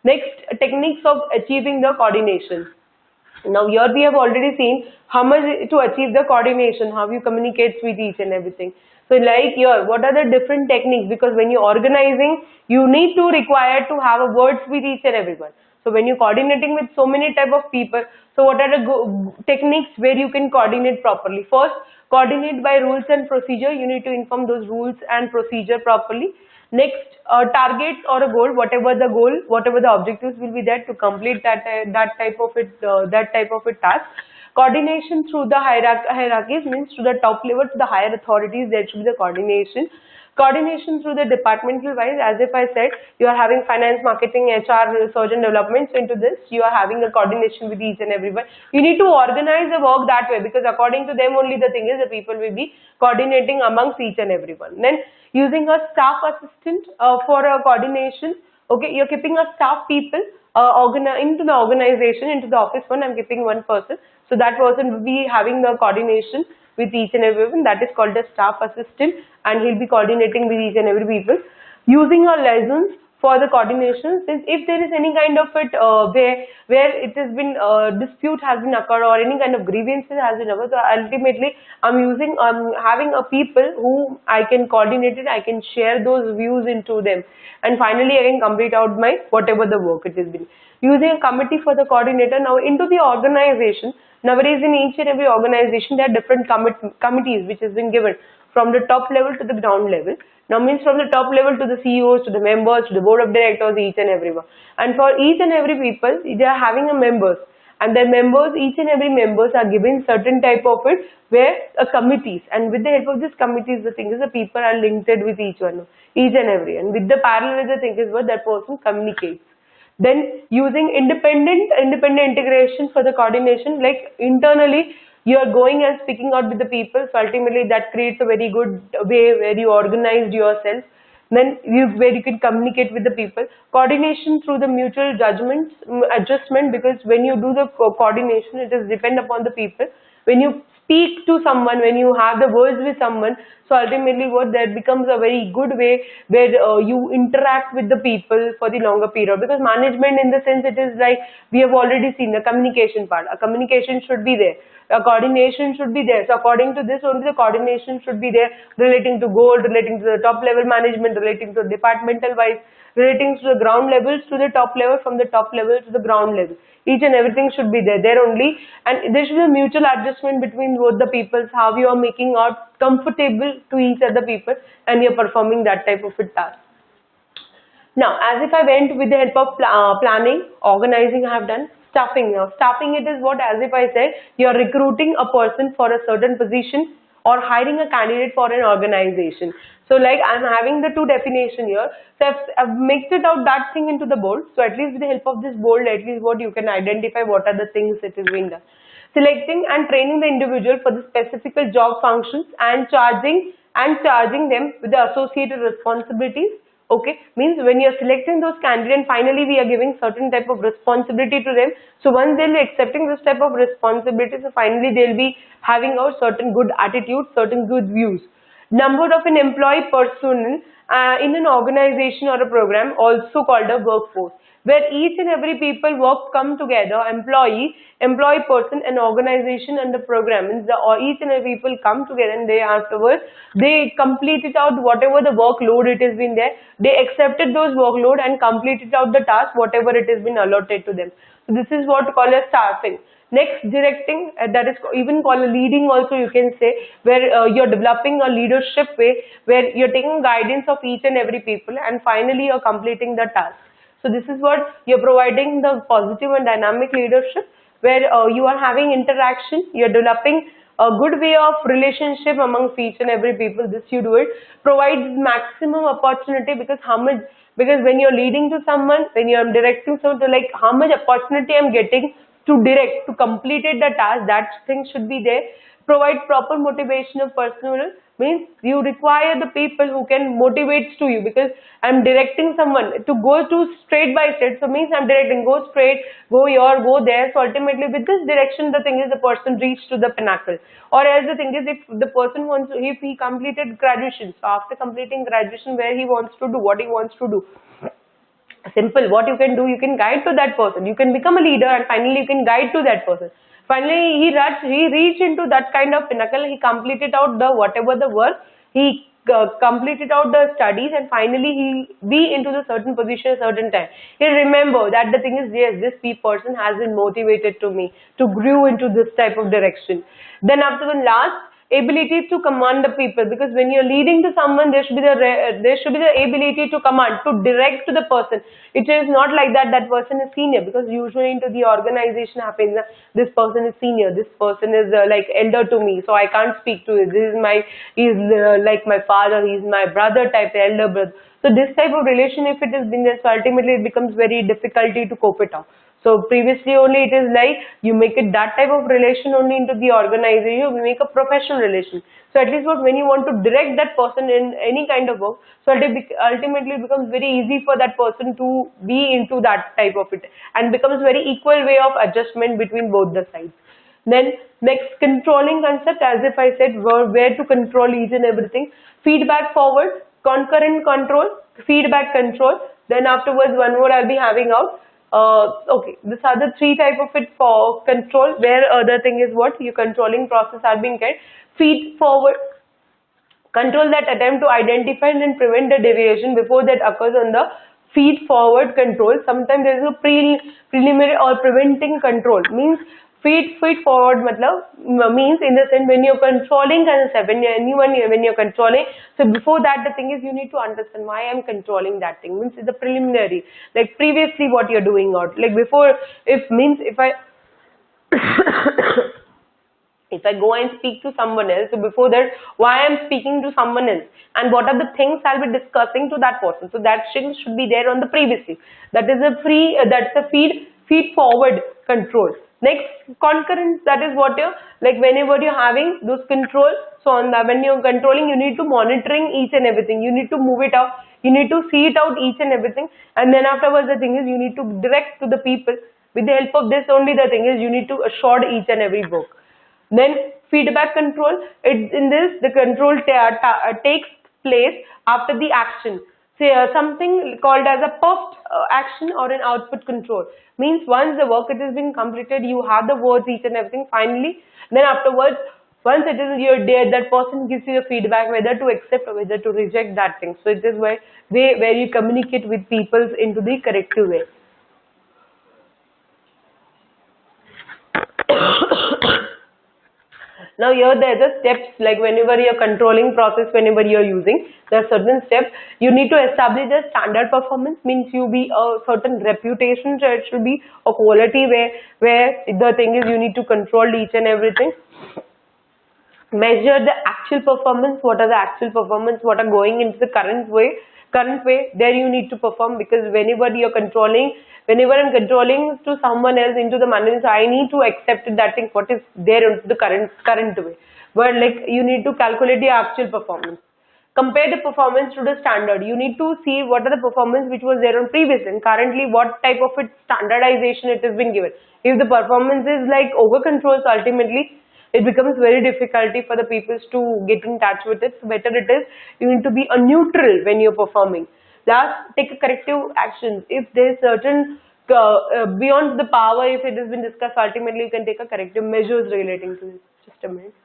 Next, techniques of achieving the coordination. Now here we have already seen how much to achieve the coordination, how you communicate with each and everything. So like here, what are the different techniques? Because when you're organizing, you need to require to have a words with each and everyone. So when you're coordinating with so many type of people, so what are the techniques where you can coordinate properly? First, coordinate by rules and procedure. You need to inform those rules and procedure properly. Next, targets or a goal, whatever the goal, whatever the objectives will be there to complete that type of a task. Coordination through the hierarchies means to the top level, to the higher authorities, there should be the coordination. Coordination through the departmental wise, as if I said, you are having finance, marketing, HR, research and development. So into this, you are having a coordination with each and everyone. You need to organize the work that way because according to them only the thing is the people will be coordinating amongst each and everyone. Then using a staff assistant for a coordination. Okay, you're keeping a staff people into the organization, into the office one, I'm keeping one person. So that person will be having the coordination with each and everyone. That is called a staff assistant and he'll be coordinating with each and every people. Using our lessons for the coordination, since if there is any kind of it where it has been dispute has been occurred or any kind of grievances has been occurred, so ultimately I'm having a people who I can coordinate it, I can share those views into them, and finally I can complete out my whatever the work it has been. Using a committee for the coordinator. Now into the organization, nowadays in each and every organization there are different committees which has been given from the top level to the ground level. Now means from the top level to the CEOs, to the members, to the board of directors, each and everyone. And for each and every people, they are having a members. And their members, each and every members are given certain type of it, where committees. And with the help of these committees, the thing is the people are linked with each one, each and every. And with the parallel, the thing is what that person communicates. Then using independent integration for the coordination, like internally you are going and speaking out with the people, so ultimately that creates a very good way where you organized yourself. Then where you can communicate with the people. Coordination through the mutual judgments, adjustment, because when you do the coordination, it is depend upon the people. When you speak to someone, when you have the words with someone, so ultimately what that becomes a very good way where you interact with the people for the longer period, because management in the sense it is like we have already seen the communication part. A communication should be there, a coordination should be there. So according to this only the coordination should be there, relating to goal, relating to the top level management, relating to departmental wise, relating to the ground levels to the top level, from the top level to the ground level. Each and everything should be there only, and there should be a mutual adjustment between both the peoples, how you are making out comfortable to each other people and you are performing that type of a task. Now, as if I went with the help of planning, organizing I have done, staffing. Now, staffing it is what, as if I said, you are recruiting a person for a certain position or hiring a candidate for an organization. So like I'm having the two definition here. So I've mixed it out that thing into the bold. So at least with the help of this bold, at least what you can identify what are the things that is being done. Selecting and training the individual for the specific job functions and charging them with the associated responsibilities. Okay, means when you are selecting those candidates, finally we are giving certain type of responsibility to them. So once they'll be accepting this type of responsibility, so finally they'll be having a certain good attitude, certain good views. Number of an employee personnel in an organization or a program, also called a workforce, where each and every people come together, employee person, an organization and the program. Means each and every people come together and they afterwards they complete it out whatever the workload it has been there. They accepted those workload and completed out the task whatever it has been allotted to them. So this is what called as staffing. Next, directing, that is even called a leading also you can say, where you're developing a leadership way, where you're taking guidance of each and every people and finally you're completing the task. So this is what you're providing, the positive and dynamic leadership, where you are having interaction, you're developing a good way of relationship amongst each and every people. This you do it, provides maximum opportunity, because how much, because when you're leading to someone, when you're directing someone, to like how much opportunity I'm getting to direct, to complete it the task, that thing should be there. Provide proper motivation of personal, means you require the people who can motivate to you, because I'm directing someone to go to straight by straight, so means I'm directing, go straight, go here, go there. So ultimately with this direction, the thing is the person reached to the pinnacle. Or else the thing is, if the person wants to, if he completed graduation, so after completing graduation, where he wants to do, what he wants to do, simple, what you can do, you can guide to that person, you can become a leader, and finally you can guide to that person. Finally he reached into that kind of pinnacle, he completed out the whatever the work, he completed out the studies, and finally he be into the certain position certain time. He remember that the thing is, yes, this person has been motivated to me to grow into this type of direction. Then after the last, ability to command the people, because when you're leading to someone, there should be the ability to command, to direct to the person. It is not like that person is senior, because usually into the organization happens, this person is senior, this person is like elder to me, so I can't speak to it, this is my, he's like my father, he's my brother type, elder brother. So this type of relation, if it has been there, so ultimately it becomes very difficulty to cope it up. So previously only it is like you make it that type of relation only into the organization, you make a professional relation. So at least when you want to direct that person in any kind of work, so ultimately it becomes very easy for that person to be into that type of it, and becomes very equal way of adjustment between both the sides. Then next, controlling concept, as if I said, where to control each and everything. Feedback forward, concurrent control, feedback control. Then afterwards one more I'll be having out. Okay, these are the three type of it for control, where other thing is what your controlling process are being get. Feed forward, control that attempt to identify and prevent the deviation before that occurs on the feed forward control. Sometimes there is a preliminary or preventing control, means feed forward means in the sense when you're controlling concept, when you're controlling, so before that the thing is you need to understand why I'm controlling that thing, means it's the preliminary, like previously what you're doing out, like before, if I if I go and speak to someone else, so before that, why I'm speaking to someone else, and what are the things I'll be discussing to that person. So that thing should be there on the previously. That is a that's a feed forward control. Next, concurrent, that is what you're, like whenever you're having those controls, so on that, when you're controlling, you need to monitoring each and everything, you need to move it out, you need to see it out each and everything, and then afterwards the thing is you need to direct to the people. With the help of this only, the thing is you need to assure each and every work. Then feedback control, in this the control takes place after the action. Say something called as a post action or an output control, means once the work it has been completed, you have the words each and everything, finally then afterwards once it is you're there, that person gives you the feedback whether to accept or whether to reject that thing. So it is where you communicate with people into the corrective way. Now here there are the steps, like whenever you're controlling process, whenever you're using, there are certain steps. You need to establish a standard performance, means you be a certain reputation, so it should be a quality where the thing is you need to control each and everything. Measure the actual performance, what are the actual performance, what are going into the current way, there you need to perform, because whenever you're controlling, whenever I'm controlling to someone else into the management, so I need to accept that thing, what is there into the current way. But like you need to calculate the actual performance. Compare the performance to the standard. You need to see what are the performance which was there on previous and currently what type of standardization it has been given. If the performance is like over control, so ultimately it becomes very difficult for the people to get in touch with it. So better it is you need to be a neutral when you're performing. Last, take a corrective action. If there is certain beyond the power, if it has been discussed, ultimately you can take a corrective measures relating to this. Just a minute.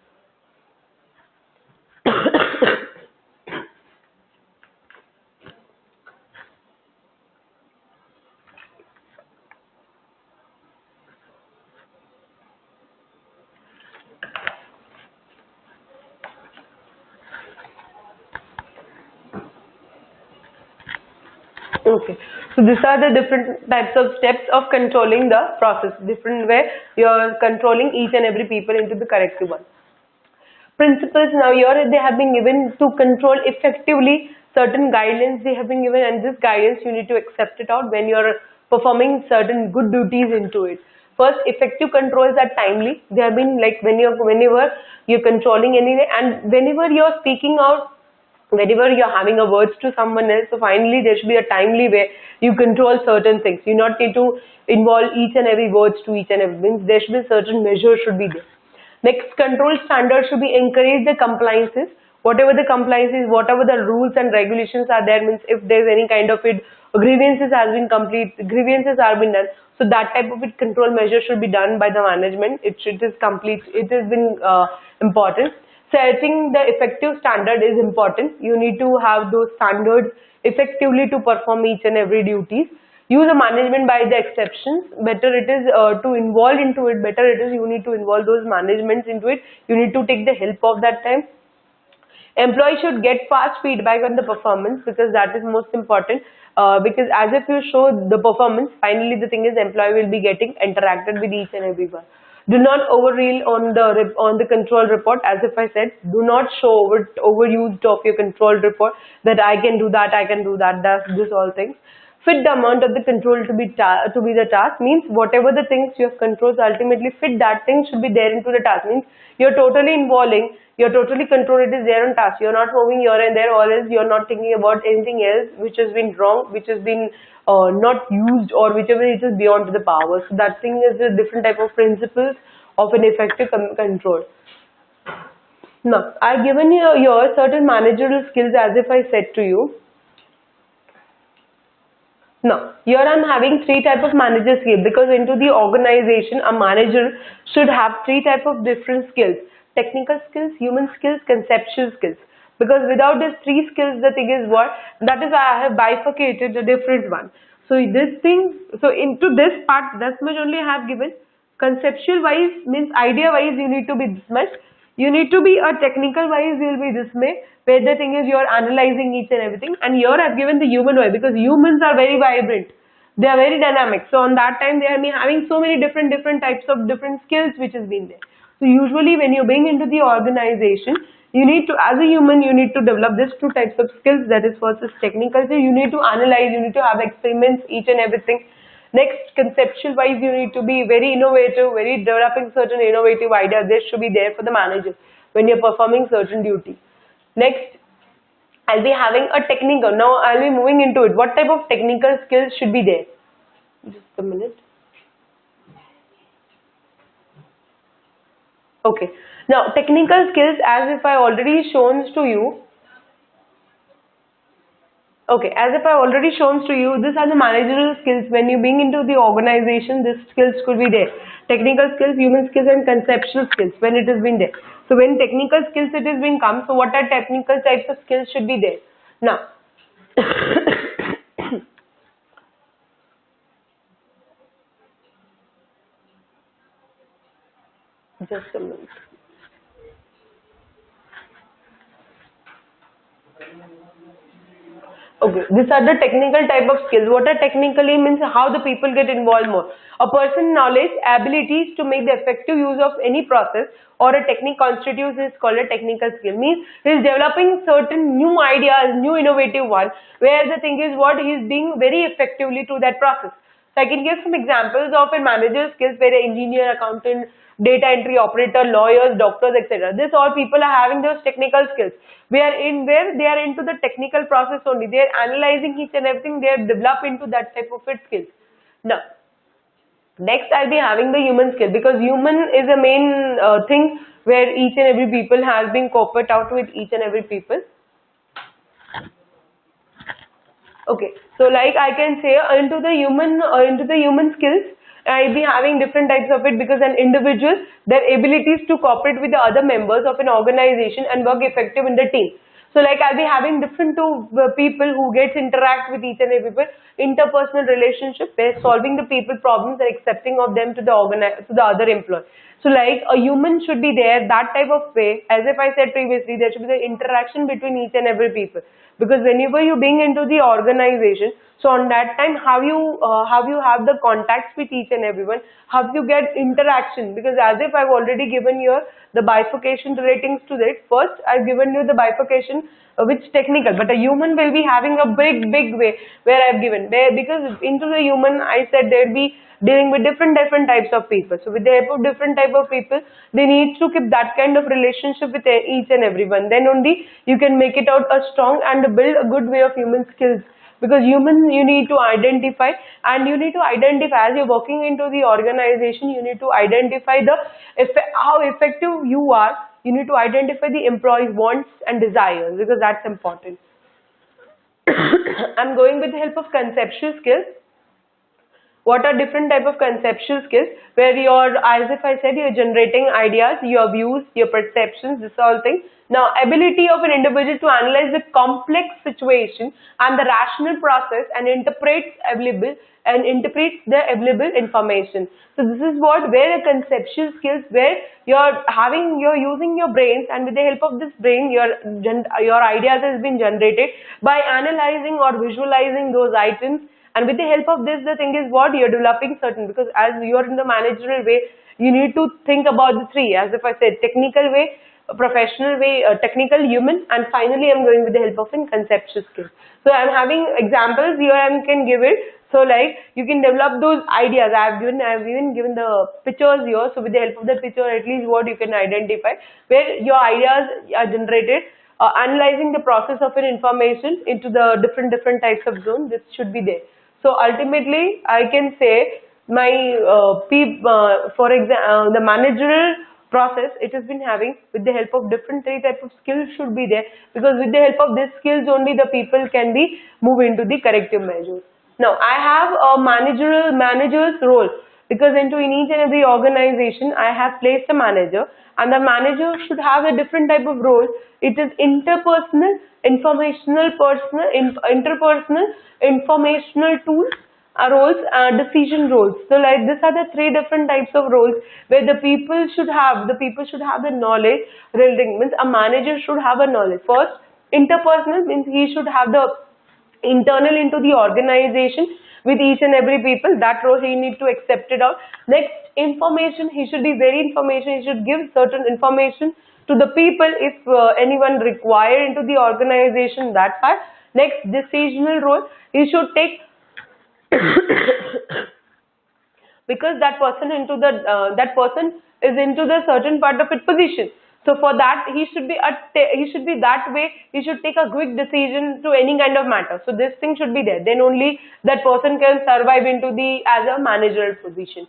Okay, so these are the different types of steps of controlling the process, different way you are controlling each and every people into the corrective one. Principles, now here they have been given to control effectively certain guidelines they have been given, and this guidance you need to accept it out when you're performing certain good duties into it. First, effective controls are timely. They have been like whenever you're controlling anything, and whenever you're speaking out, whenever you're having a words to someone else, so finally there should be a timely way you control certain things. You not need to involve each and every words to each and every, means there should be certain measures should be there. Next, control standards should be encourage the compliances. Whatever the compliances, whatever the rules and regulations are there, means if there's any kind of it, grievances has been complete, grievances are been done. So that type of it control measure should be done by the management. It is complete. It has been important. Setting the effective standard is important. You need to have those standards effectively to perform each and every duties. Use a management by the exceptions. Better it is to involve into it. Better it is you need to involve those managements into it. You need to take the help of that time. Employee should get fast feedback on the performance, because that is most important. Because as if you show the performance, finally the thing is employee will be getting interacted with each and everyone. Do not overreel on the control report. As if I said, do not show overused of your control report that I can do that, I can do that. That's this all things. Fit the amount of the control to be the task, means whatever the things you have controls, ultimately fit that thing should be there into the task, means you're totally involving, you're totally control, it is there on task, you're not moving here and there, or else you're not thinking about anything else which has been wrong, which has been not used, or whichever it is beyond the power. So that thing is a different type of principles of an effective control. Now, I've given you here certain managerial skills, as if I said to you. Now, here I'm having three type of manager skills, because into the organization, a manager should have three type of different skills: technical skills, human skills, conceptual skills. Because without these three skills, the thing is what? That is why I have bifurcated the different one. So this thing, so into this part, that's much only I have given. Conceptual wise means idea wise you need to be this much. You need to be a technical wise, you will be this way, where the thing is you are analyzing each and everything. And here I have given the human way, because humans are very vibrant. They are very dynamic. So on that time they are having so many different types of different skills which has been there. So usually when you bring into the organization, you need to, as a human, you need to develop these two types of skills. That is, first is technical. So you need to analyze, you need to have experiments, each and everything. Next, conceptual wise, you need to be very innovative, very developing certain innovative ideas. This should be there for the manager when you're performing certain duty. Next, I'll be having a technical. Now I'll be moving into it. What type of technical skills should be there? Just a minute. Okay. Now technical skills, as if I already shown to you. Okay, as if I already shown to you, these are the managerial skills. When you bring into the organization, these skills could be there. Technical skills, human skills, and conceptual skills when it has been there. So when technical skills it has been come, so what are technical types of skills should be there? Now, just a minute. Okay, these are the technical type of skills. What are technically means how the people get involved more. A person's knowledge, abilities to make the effective use of any process or a technique constitutes is called a technical skill. Means he is developing certain new ideas, new innovative one, where the thing is what he is being very effectively to that process. So I can give some examples of a manager skills where an engineer, accountant, data entry operator, lawyers, doctors, etc. This all people are having those technical skills. Where they are into the technical process only. They are analyzing each and everything. They are developed into that type of skills. Now, next I'll be having the human skill, because human is a main thing where each and every people has been coped out with each and every people. Okay, so like I can say into the human skills, I'll be having different types of it, because an individual, their abilities to cooperate with the other members of an organization and work effective in the team. So like I'll be having different two people who gets interact with each and every people, interpersonal relationship, they're solving the people problems and accepting of them to the to the other employee. So like a human should be there, that type of way, as if I said previously, there should be the interaction between each and every people. Because whenever you being into the organization, so on that time, how you have the contacts with each and everyone, how you get interaction. Because as if I've already given you the bifurcation ratings to that. First, I've given you the bifurcation which technical, but a human will be having a big way where I've given. Where because into the human, I said there'll be dealing with different types of people. So with the help of different type of people, they need to keep that kind of relationship with each and everyone. Then only you can make it out a strong and build a good way of human skills. Because humans you need to identify, and you need to identify as you're working into the organization, you need to identify the how effective you are. You need to identify the employees' wants and desires, because that's important. I'm going with the help of conceptual skills. What are different type of conceptual skills where you're, as if I said, you're generating ideas, your views, your perceptions, this all thing. Now, ability of an individual to analyze the complex situation and the rational process and interprets the available information. So this is what where the conceptual skills, where you're using your brains, and with the help of this brain your ideas has been generated by analyzing or visualizing those items. And with the help of this, the thing is what you're developing certain, because as you're in the managerial way, you need to think about the three, as if I said, technical way, professional way, technical, human, and finally I'm going with the help of in conceptual skills. So I'm having examples here, I can give it. So like you can develop those ideas. I've even given the pictures here. So with the help of the picture, at least what you can identify where your ideas are generated. Analyzing the process of an information into the different types of zones, this should be there. So ultimately, I can say my for example, the managerial process it has been having with the help of different three types of skills should be there, because with the help of these skills only the people can be move into the corrective measures. Now I have a manager's role, because in each and every organization I have placed a manager, and the manager should have a different type of role. It is interpersonal, interpersonal, informational tools, roles, decision roles. So like these are the three different types of roles where the people should have the knowledge. Means a manager should have a knowledge. First, interpersonal means he should have the internal into the organization with each and every people. That role he need to accept it out. Next, information, he should be very information. He should give certain information to the people if anyone required into the organization, that part. Next, decisional role, he should take because that person is into the certain part of its position. So for that he should be that way. He should take a quick decision to any kind of matter. So this thing should be there. Then only that person can survive into the as a managerial position.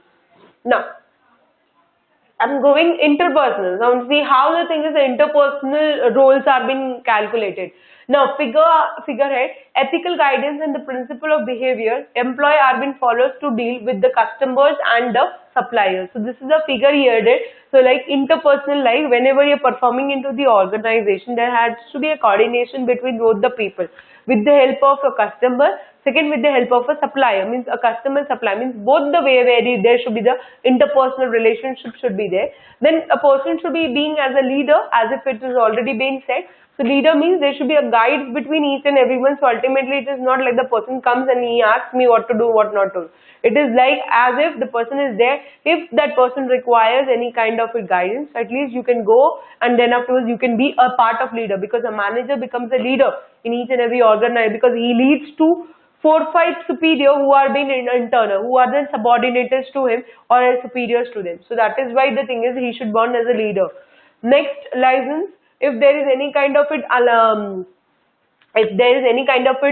Now I'm going interpersonal. Now see how the thing is, the interpersonal roles are being calculated. Now figurehead, ethical guidance and the principle of behavior employee are being followed to deal with the customers and the suppliers. So this is a figureheaded. So like interpersonal, like whenever you're performing into the organization, there has to be a coordination between both the people with the help of a customer. Second, with the help of a supplier, means a customer supplier, means both the way where there should be the interpersonal relationship should be there. Then a person should be being as a leader, as if it is already been said. So leader means there should be a guide between each and everyone. So ultimately it is not like the person comes and he asks me what to do, what not to do. It is like as if the person is there. If that person requires any kind of a guidance, at least you can go, and then afterwards you can be a part of leader, because a manager becomes a leader in each and every organization, because he leads to 4-5 superior who are being internal, who are then subordinates to him or as superiors to them. So that is why the thing is he should born as a leader. Next, license. If there is any kind of it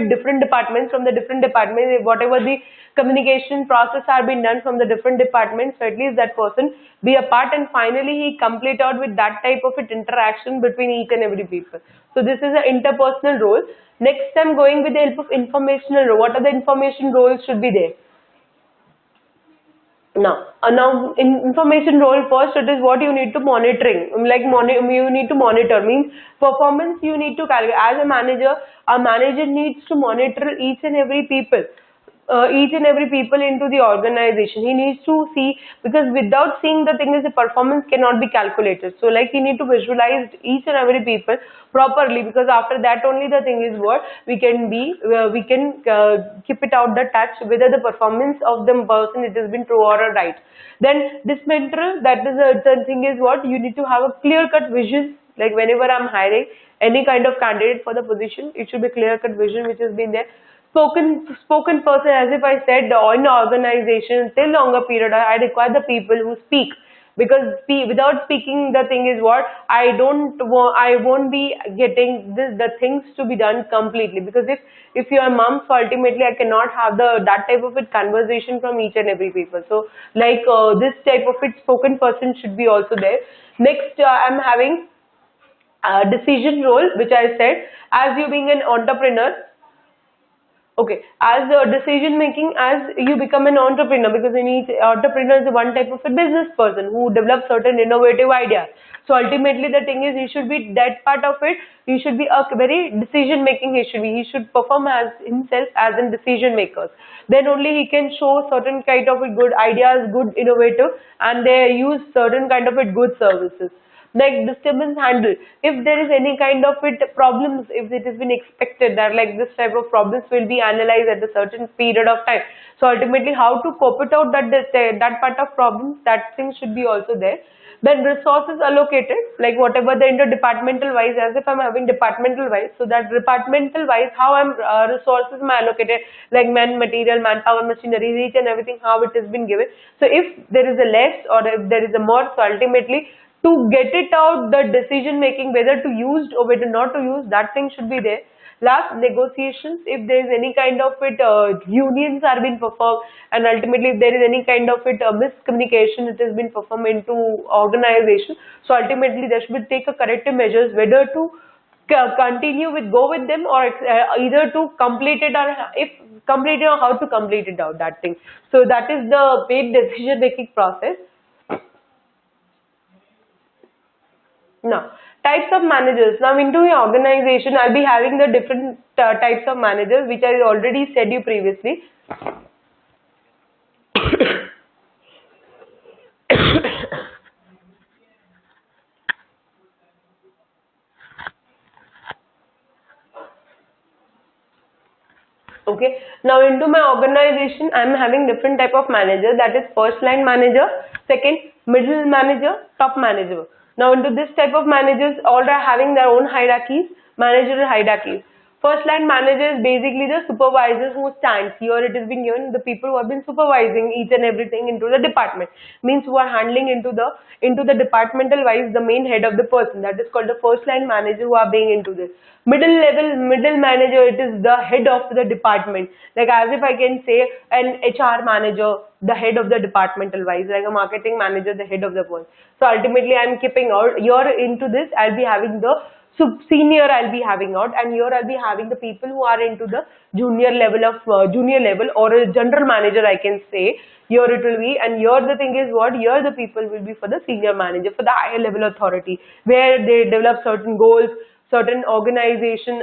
different departments, from the different departments, whatever the communication process are being done from the different departments, so at least that person be a part, and finally he complete out with that type of interaction between each and every people. So this is an interpersonal role. Next, I'm going with the help of informational role. What are the information roles should be there? Now in information role, first it is what you need to monitoring, like you need to monitor means performance you need to calculate. As a manager needs to monitor each and every people into the organization. He needs to see, because without seeing the thing is the performance cannot be calculated. So like he need to visualize each and every people properly, because after that only the thing is what we can keep it out the touch whether the performance of the person it has been true or right. Then dismantle, that is the thing is what you need to have a clear cut vision. Like whenever I'm hiring any kind of candidate for the position, it should be clear cut vision which has been there. Spoken person, as if I said, in organization till longer period I require the people who speak, because without speaking the thing is what I won't be getting the things to be done completely, because if you are mom, so ultimately I cannot have that type of a conversation from each and every people. So like this type of it spoken person should be also there. Next I'm having decision role, which I said, as you being an entrepreneur. Okay, as decision making, as you become an entrepreneur, because in each entrepreneur is one type of a business person who develops certain innovative ideas. So ultimately the thing is he should be that part of it. He should be a very decision making. He should perform as himself as a decision maker. Then only he can show certain kind of good ideas, good innovative, and they use certain kind of good services. Like disturbance handle, if there is any kind of problems, if it has been expected that like this type of problems will be analyzed at a certain period of time, so ultimately how to cope it out, that part of problems, that thing should be also there. Then resources allocated, like whatever the interdepartmental wise, as if I'm having departmental wise, so that departmental wise how I'm resources am allocated, like man, material, manpower, machinery, each and everything, how it has been given. So if there is a less or if there is a more, so ultimately to get it out, the decision making whether to use or whether not to use, that thing should be there. Last, negotiations, if there is any kind of unions are being performed, and ultimately if there is any kind of miscommunication it has been performed into organization, so ultimately there should be take a corrective measures whether to continue with go with them, or either to complete it, or if complete it, or how to complete it out, that thing. So that is the paid decision making process. Now, types of managers. Now, into your organization, I'll be having the different types of managers, which I already said you previously. Okay. Now, into my organization, I'm having different type of manager. That is first line manager, second middle manager, top manager. Now, into this type of managers, all are having their own hierarchies, managerial hierarchies. First line manager is basically the supervisors who stands here. It has been given the people who have been supervising each and everything into the department. Means who are handling into the departmental wise the main head of the person. That is called the first line manager who are being into this. Middle manager, it is the head of the department. Like as if I can say an HR manager, the head of the departmental wise, like a marketing manager, the head of the person. So ultimately I'm keeping out, you're into this, I'll be having the senior, I'll be having out, and here I'll be having the people who are into the junior level or a general manager, I can say. Here it will be, and here the thing is what, here the people will be for the senior manager, for the higher level authority, where they develop certain goals, certain organization,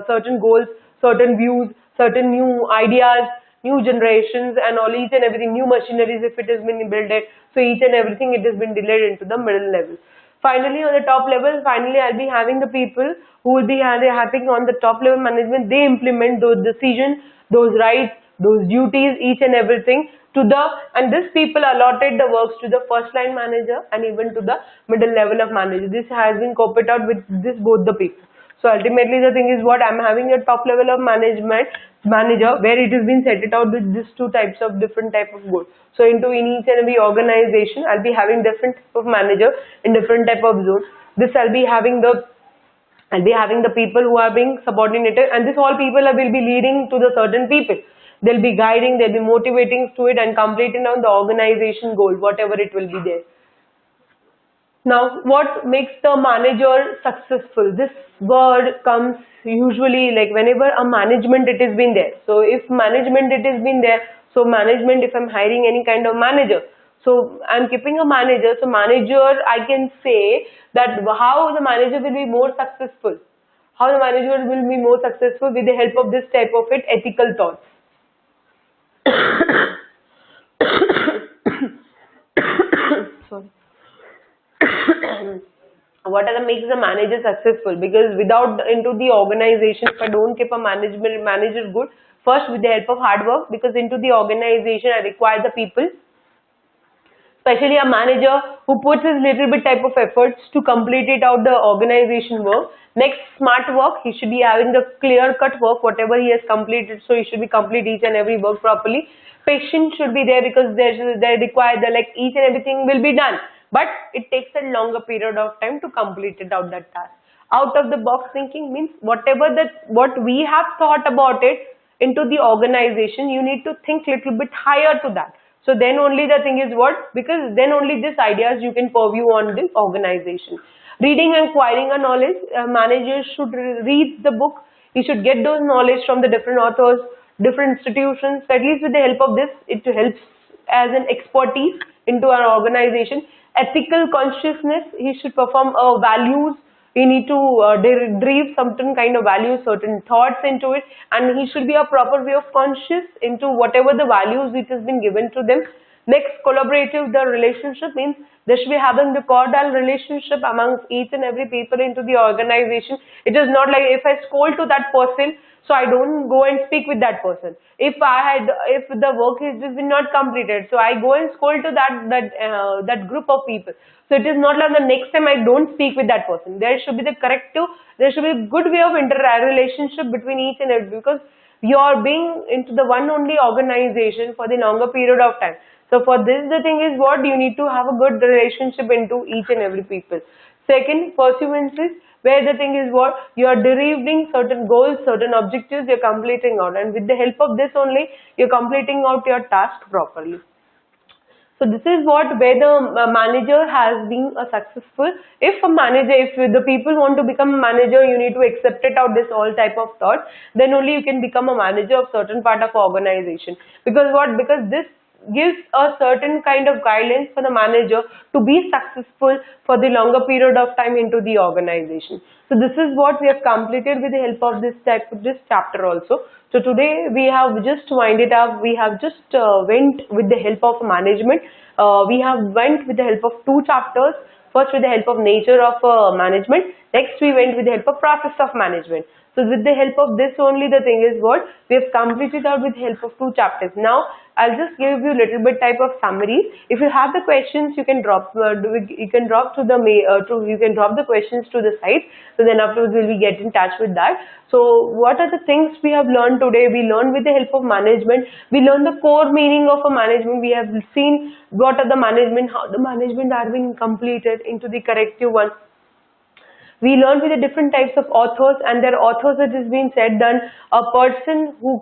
certain goals, certain views, certain new ideas, new generations, and all each and everything, new machineries if it has been built. So each and everything it has been delayed into the middle level. Finally, on the top level, I'll be having the people who will be having on the top level management. They implement those decisions, those rights, those duties, each and everything and this people allotted the works to the first line manager and even to the middle level of manager. This has been copied out with both the people. So ultimately the thing is what, I'm having a top level of manager where it has been set it out with these two types of different type of goals. So in each and every organization, I'll be having different type of manager in different type of zone. This I'll be having the people who are being subordinated, and this all people will be leading to the certain people. They'll be guiding, they'll be motivating to it and completing on the organization goal, whatever it will be there. Now, what makes the manager successful? This word comes usually like whenever a management it has been there. So if management it has been there, So management, if I'm hiring any kind of manager, so I'm keeping a manager. So manager, I can say that how the manager will be more successful. How the manager will be more successful with the help of this type of ethical thoughts. Sorry. What are the makes the manager successful? Because without into the organization, if I don't keep a manager good, first with the help of hard work, because into the organization I require the people, especially a manager who puts his little bit type of efforts to complete it out the organization work. Next, smart work. He should be having the clear cut work, whatever he has completed. So he should be complete each and every work properly. Patience should be there because they require the like each and everything will be done, but it takes a longer period of time to complete it out that task. Out of the box thinking means whatever that what we have thought about it into the organization, you need to think little bit higher to that. So then only the thing is what, because then only these ideas you can purview on the organization. Reading and acquiring a knowledge, managers should read the book. He should get those knowledge from the different authors, different institutions. At least with the help of this, it helps as an expertise into our organization. Ethical consciousness, he should perform values. We need to drive certain kind of values, certain thoughts into it, and he should be a proper way of conscious into whatever the values which has been given to them. Next, collaborative, the relationship means they should be having the cordial relationship amongst each and every people into the organization. It is not like if I scold to that person, so I don't go and speak with that person. If the work is just been not completed, so I go and scold to that group of people. So it is not like the next time I don't speak with that person. There should be the corrective. There should be a good way of relationship between each and every, because you are being into the one only organization for the longer period of time. So for this, the thing is what you need to have a good relationship into each and every people. Second, pursuances, where the thing is what you are deriving certain goals, certain objectives you're completing out, and with the help of this only you're completing out your task properly. So this is what where the manager has been a successful. If a manager, if the people want to become a manager, you need to accept it out this all type of thought. Then only you can become a manager of certain part of organization. Because what? Because this gives a certain kind of guidelines for the manager to be successful for the longer period of time into the organization. So this is what we have completed with the help of this chapter also. So today we have just wind it up. We have just went with the help of management. We have went with the help of two chapters. First with the help of nature of management. Next we went with the help of process of management. So with the help of this only the thing is what we have completed out with the help of two chapters. Now I'll just give you a little bit type of summary. If you have the questions, you can drop you can drop to the you can drop the questions to the site. So then afterwards we'll be get in touch with that. So what are the things we have learned today? We learned with the help of management. We learned the core meaning of a management. We have seen what are the management, how the management are being completed into the corrective one. We learned with the different types of authors, and their authors, it has been said, done a person who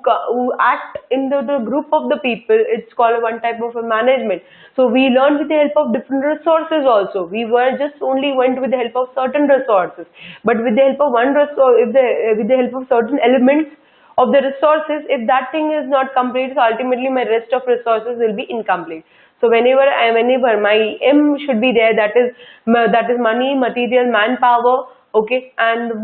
act in the group of the people, it's called one type of a management. So we learned with the help of different resources also. We were just only went with the help of certain resources, but with the help of one resource, with the help of certain elements of the resources, if that thing is not complete, so ultimately my rest of resources will be incomplete. So whenever my M should be there, that is money, material, manpower, okay, and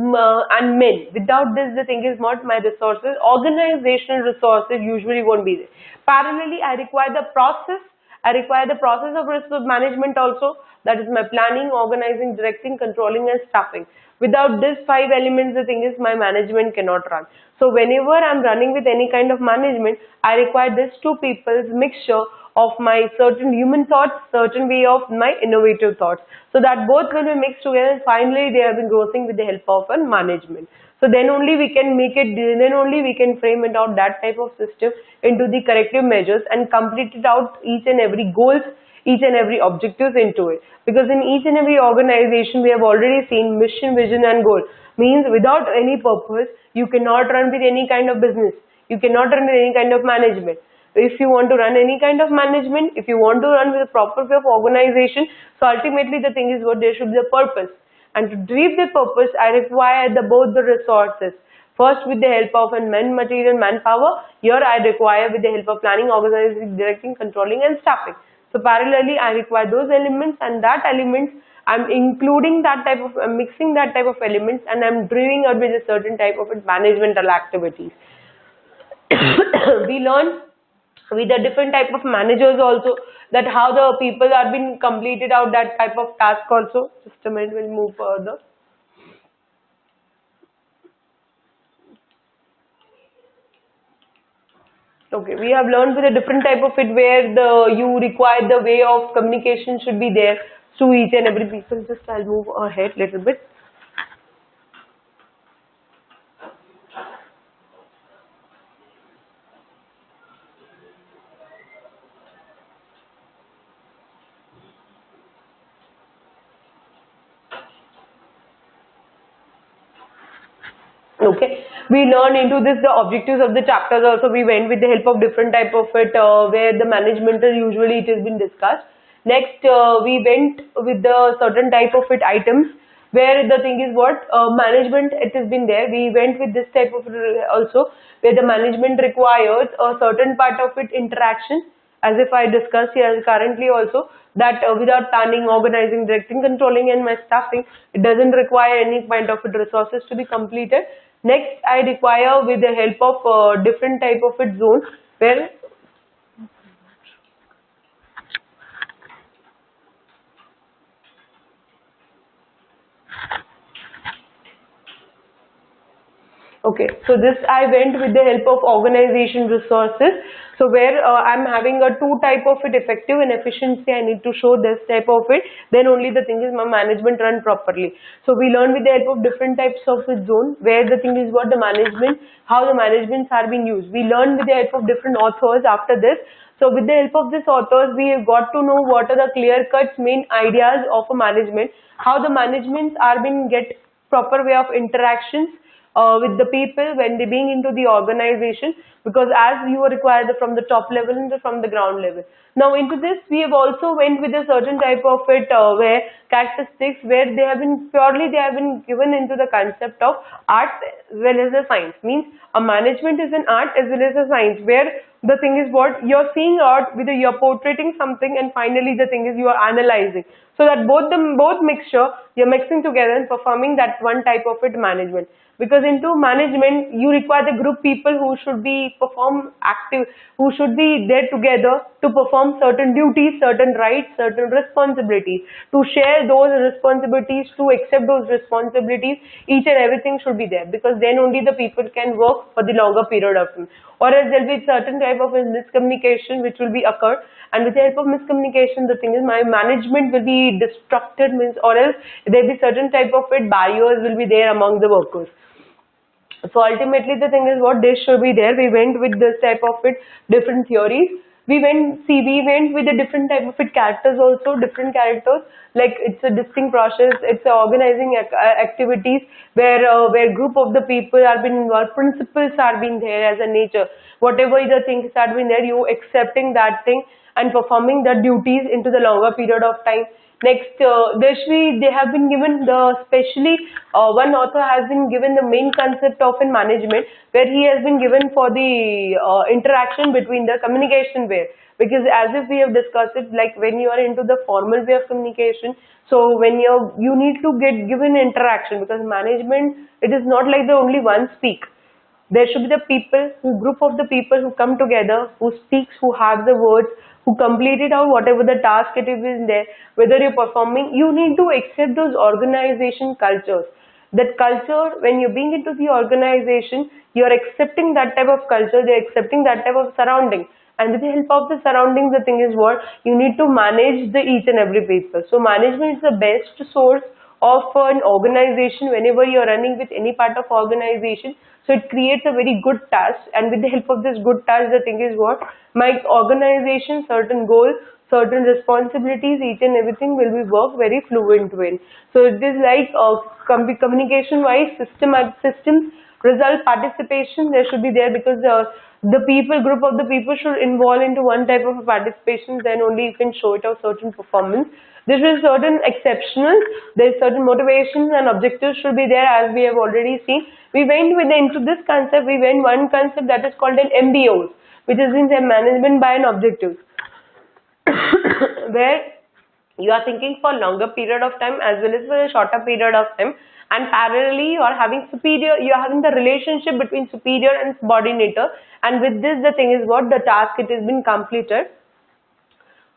men. Without this, the thing is not my resources, organizational resources usually won't be there. Parallelly, I require the process of resource management also. That is my planning, organizing, directing, controlling, and staffing. Without these five elements, the thing is my management cannot run. So whenever I'm running with any kind of management, I require these two people's mixture of my certain human thoughts, certain way of my innovative thoughts. So that both will be mixed together, and finally they have been growing with the help of a management. So then only we can make it, then only we can frame it out that type of system into the corrective measures and complete it out each and every goals, each and every objectives into it. Because in each and every organization we have already seen mission, vision and goal. Means without any purpose, you cannot run with any kind of business. You cannot run with any kind of management. If you want to run any kind of management, if you want to run with a proper way of organization, so ultimately the thing is what there should be a purpose. And to drive the purpose, I require both the resources. First, with the help of material, manpower. Here I require with the help of planning, organizing, directing, controlling and staffing. So parallelly, I require those elements, and that elements I'm including that type of, I'm mixing that type of elements, and I'm doing out with a certain type of managemental activities. We learn with the different type of managers also, that how the people are being completed out that type of task also. Just a minute, we'll move further. Okay, we have learned with a different type of it where you require the way of communication should be there to each and every people. Just I'll move ahead little bit. Okay, we learn into this the objectives of the chapters also. We went with the help of different type of it where the managemental usually it has been discussed. Next, we went with the certain type of it items where the thing is what management it has been there. We went with this type of also where the management requires a certain part of it interaction, as if I discussed here currently also, that without planning, organizing, directing, controlling and my staffing, it doesn't require any kind of resources to be completed. Next, I require with the help of different type of it zone where okay, so this I went with the help of organization resources. So where I'm having a two type of it, effective and efficiency, I need to show this type of it. Then only the thing is my management run properly. So we learn with the help of different types of it zone where the thing is what the management, how the managements are being used. We learn with the help of different authors after this. So with the help of these authors, we have got to know what are the clear cuts main ideas of a management, how the managements are being get proper way of interactions with the people when they being into the organization, because as you are required from the top level and from the ground level. Now into this we have also went with a certain type of it where characteristics where they have been purely they have been given into the concept of art as well as a science. Means a management is an art as well as a science, where the thing is what you're seeing art with you're portraying something, and finally the thing is you are analyzing, so that both mixture you're mixing together and performing that one type of it management. Because into management you require the group people who should be perform active, who should be there together to perform certain duties, certain rights, certain responsibilities, to share those responsibilities, to accept those responsibilities. Each and everything should be there, because then only the people can work for the longer period of time. Or else there will be certain type of miscommunication which will be occurred, and with the help of miscommunication the thing is my management will be destructed, means, or else there will be certain type of it barriers will be there among the workers. So ultimately the thing is what this should be there. We went with this type of it different theories. We went with a different type of it characters also, different characters, like it's a distinct process, it's a organizing activities where group of the people are being involved, principles are being there as a nature, whatever the things are being there, you accepting that thing and performing the duties into the longer period of time. Next, they have been given especially one author has been given the main concept of in management, where he has been given for the interaction between the communication way. Because as if we have discussed it, like when you are into the formal way of communication, so when you need to get given interaction, because management, it is not like the only one speak. There should be the people, group of the people who come together, who speaks, who have the words, who complete it out, whatever the task it is in there, whether you're performing, you need to accept those organization cultures. That culture, when you're being into the organization, you're accepting that type of culture, they're accepting that type of surrounding. And with the help of the surroundings, the thing is what? You need to manage the each and every people. So management is the best source of an organization whenever you're running with any part of organization. So it creates a very good task, and with the help of this good task, the thing is what? My organization, certain goals, certain responsibilities, each and everything will be work very fluent in. So it is like communication wise systems Result participation, there should be there, because the people, group of the people should involve into one type of participation, then only you can show it a certain performance. There is certain exceptional, there is certain motivations and objectives should be there, as we have already seen. We went into this concept, we went one concept that is called an MBOs, which is in management by an objectives, where you are thinking for longer period of time as well as for a shorter period of time, and parallelly you are having the relationship between superior and subordinator, and with this the thing is what the task it has been completed.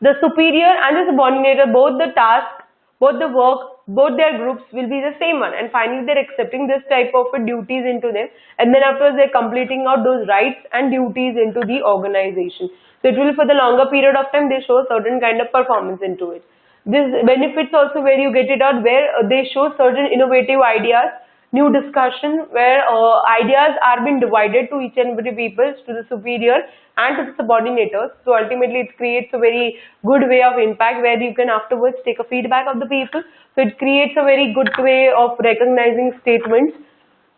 The superior and the subordinator, both the task, both the work, both their groups will be the same one, and finally they're accepting this type of duties into them, and then afterwards they're completing out those rights and duties into the organization. So it will, for the longer period of time, they show certain kind of performance into it. This benefits also where you get it out, where they show certain innovative ideas, new discussion, where ideas are being divided to each and every people, to the superior and to the subordinators. So ultimately it creates a very good way of impact, where you can afterwards take a feedback of the people. So it creates a very good way of recognizing statements.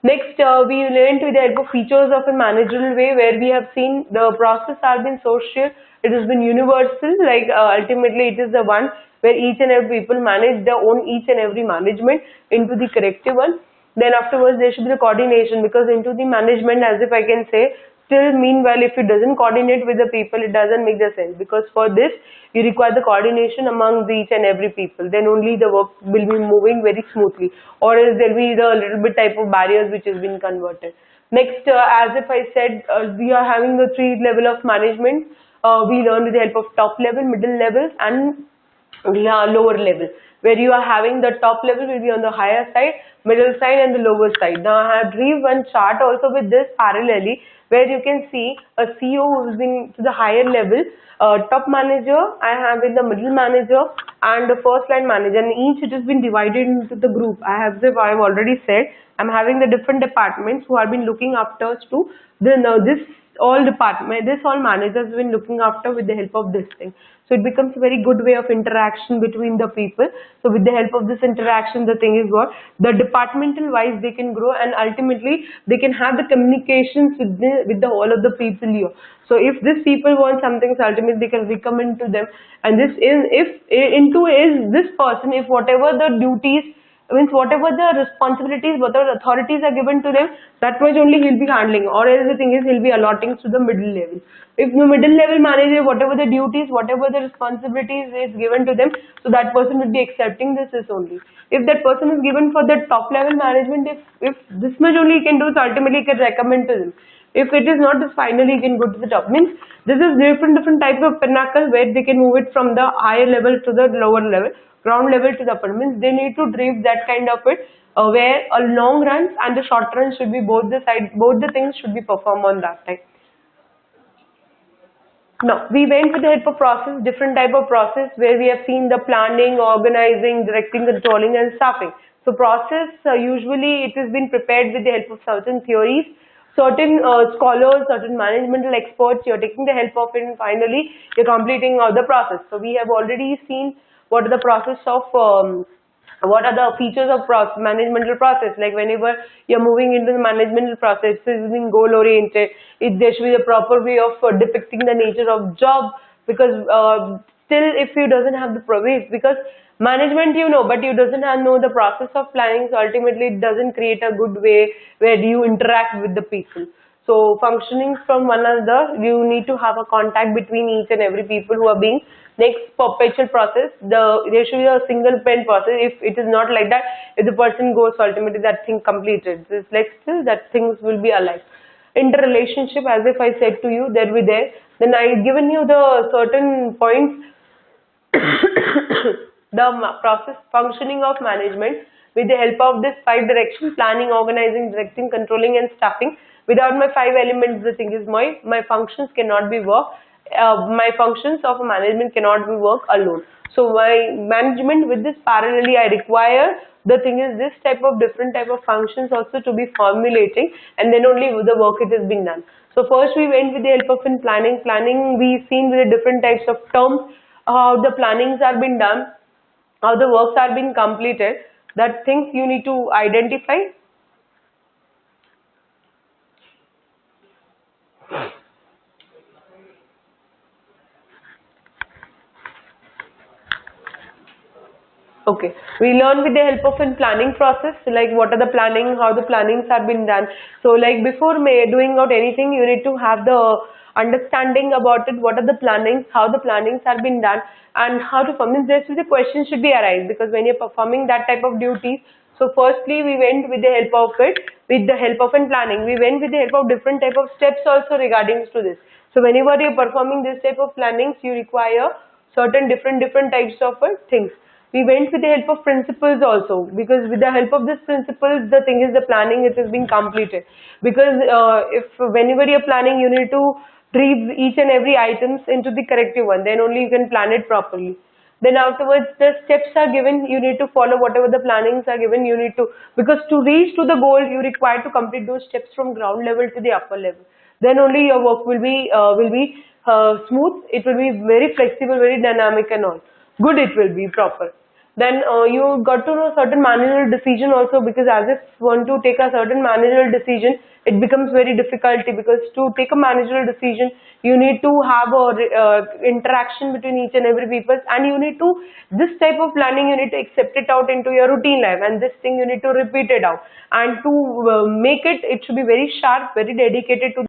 Next, we learned with the help of features of a managerial way, where we have seen the process has been social, it has been universal, like ultimately it is the one where each and every people manage their own each and every management into the corrective one. Then afterwards there should be the coordination, because into the management, as if I can say, still meanwhile if it doesn't coordinate with the people, it doesn't make the sense, because for this you require the coordination among the each and every people, then only the work will be moving very smoothly, or else there will be the little bit type of barriers which has been converted. Next, as if I said, we are having the three level of management. We learn with the help of top level, middle level and lower level, where you are having the top level will be on the higher side, middle side and the lower side. Now I have drew one chart also with this parallelly, where you can see a CEO who has been to the higher level, top manager, I have in the middle manager and the first line manager, and each it has been divided into the group. I have already said, I'm having the different departments who have been looking after us to the this all department, this all managers have been looking after with the help of this thing. So it becomes a very good way of interaction between the people. So with the help of this interaction, the thing is what, the departmental wise they can grow, and ultimately they can have the communications with the whole of the people here. So if these people want something, so ultimately they can recommend to them, and this is if into is this person, if whatever the duties, means whatever the responsibilities, whatever authorities are given to them, that much only he'll be handling, or else the thing is he'll be allotting to the middle level. If the middle level manager, whatever the duties, whatever the responsibilities is given to them, so that person will be accepting this is only. If that person is given for the top level management, if this much only he can do, so ultimately he can recommend to them. If it is not, this finally you can go to the top. Means this is different type of pinnacle, where they can move it from the higher level to the lower level, ground level to the upper. Means they need to drive that kind of it, where a long runs and the short runs should be both the things should be performed on that time. Now, we went with the help of process, different type of process, where we have seen the planning, organizing, directing, controlling and staffing. So process, usually it has been prepared with the help of certain theories, certain scholars, certain managemental experts, you're taking the help of it, and finally you're completing the process. So we have already seen what are the process of what are the features of managemental process. Like whenever you're moving into the managemental process, it is being goal oriented, there should be a proper way of depicting the nature of job, because still if you doesn't have the process, because management you know, but you doesn't know the process of planning, so ultimately it doesn't create a good way where you interact with the people. So functioning from one another, you need to have a contact between each and every people who are being. Next, perpetual process, there should be a single pen process. If it is not like that, if the person goes, ultimately that thing completed. It's like still that things will be alive. Interrelationship, as if I said to you, there will be there. Then I given you the certain points. The process functioning of management with the help of this 5 directions: planning, organizing, directing, controlling and staffing. Without my 5 elements, the thing is my functions cannot be worked. My functions of management cannot be worked alone. So my management with this parallelly I require, the thing is this type of different type of functions also to be formulating, and then only the work it is being done. So first we went with the help of in planning. Planning we seen with the different types of terms, how the plannings are being done, how the works are being completed, that things you need to identify. Okay, we learn with the help of a planning process, like what are the planning, how the plannings have been done. So like before doing out anything, you need to have the understanding about it, what are the plannings, how the plannings have been done, and how to perform. This the question should be arise, because when you're performing that type of duties, so firstly we went with the help of it, with the help of in planning, we went with the help of different type of steps also regarding to this. So whenever you're performing this type of plannings, you require certain different types of things. We went with the help of principles also, because with the help of this principles, the thing is the planning, it is being completed. Because if whenever you're planning, you need to treat each and every items into the corrective one, then only you can plan it properly. Then afterwards the steps are given, you need to follow whatever the plannings are given, you need to, because to reach to the goal you require to complete those steps from ground level to the upper level. Then only your work will be smooth, it will be very flexible, very dynamic and all. Good, it will be proper. Then you got to know certain managerial decision also, because as if want to take a certain managerial decision, it becomes very difficult, because to take a managerial decision, you need to have a interaction between each and every people, and you need to, this type of planning you need to accept it out into your routine life, and this thing you need to repeat it out, and to make it, it should be very sharp, very dedicated to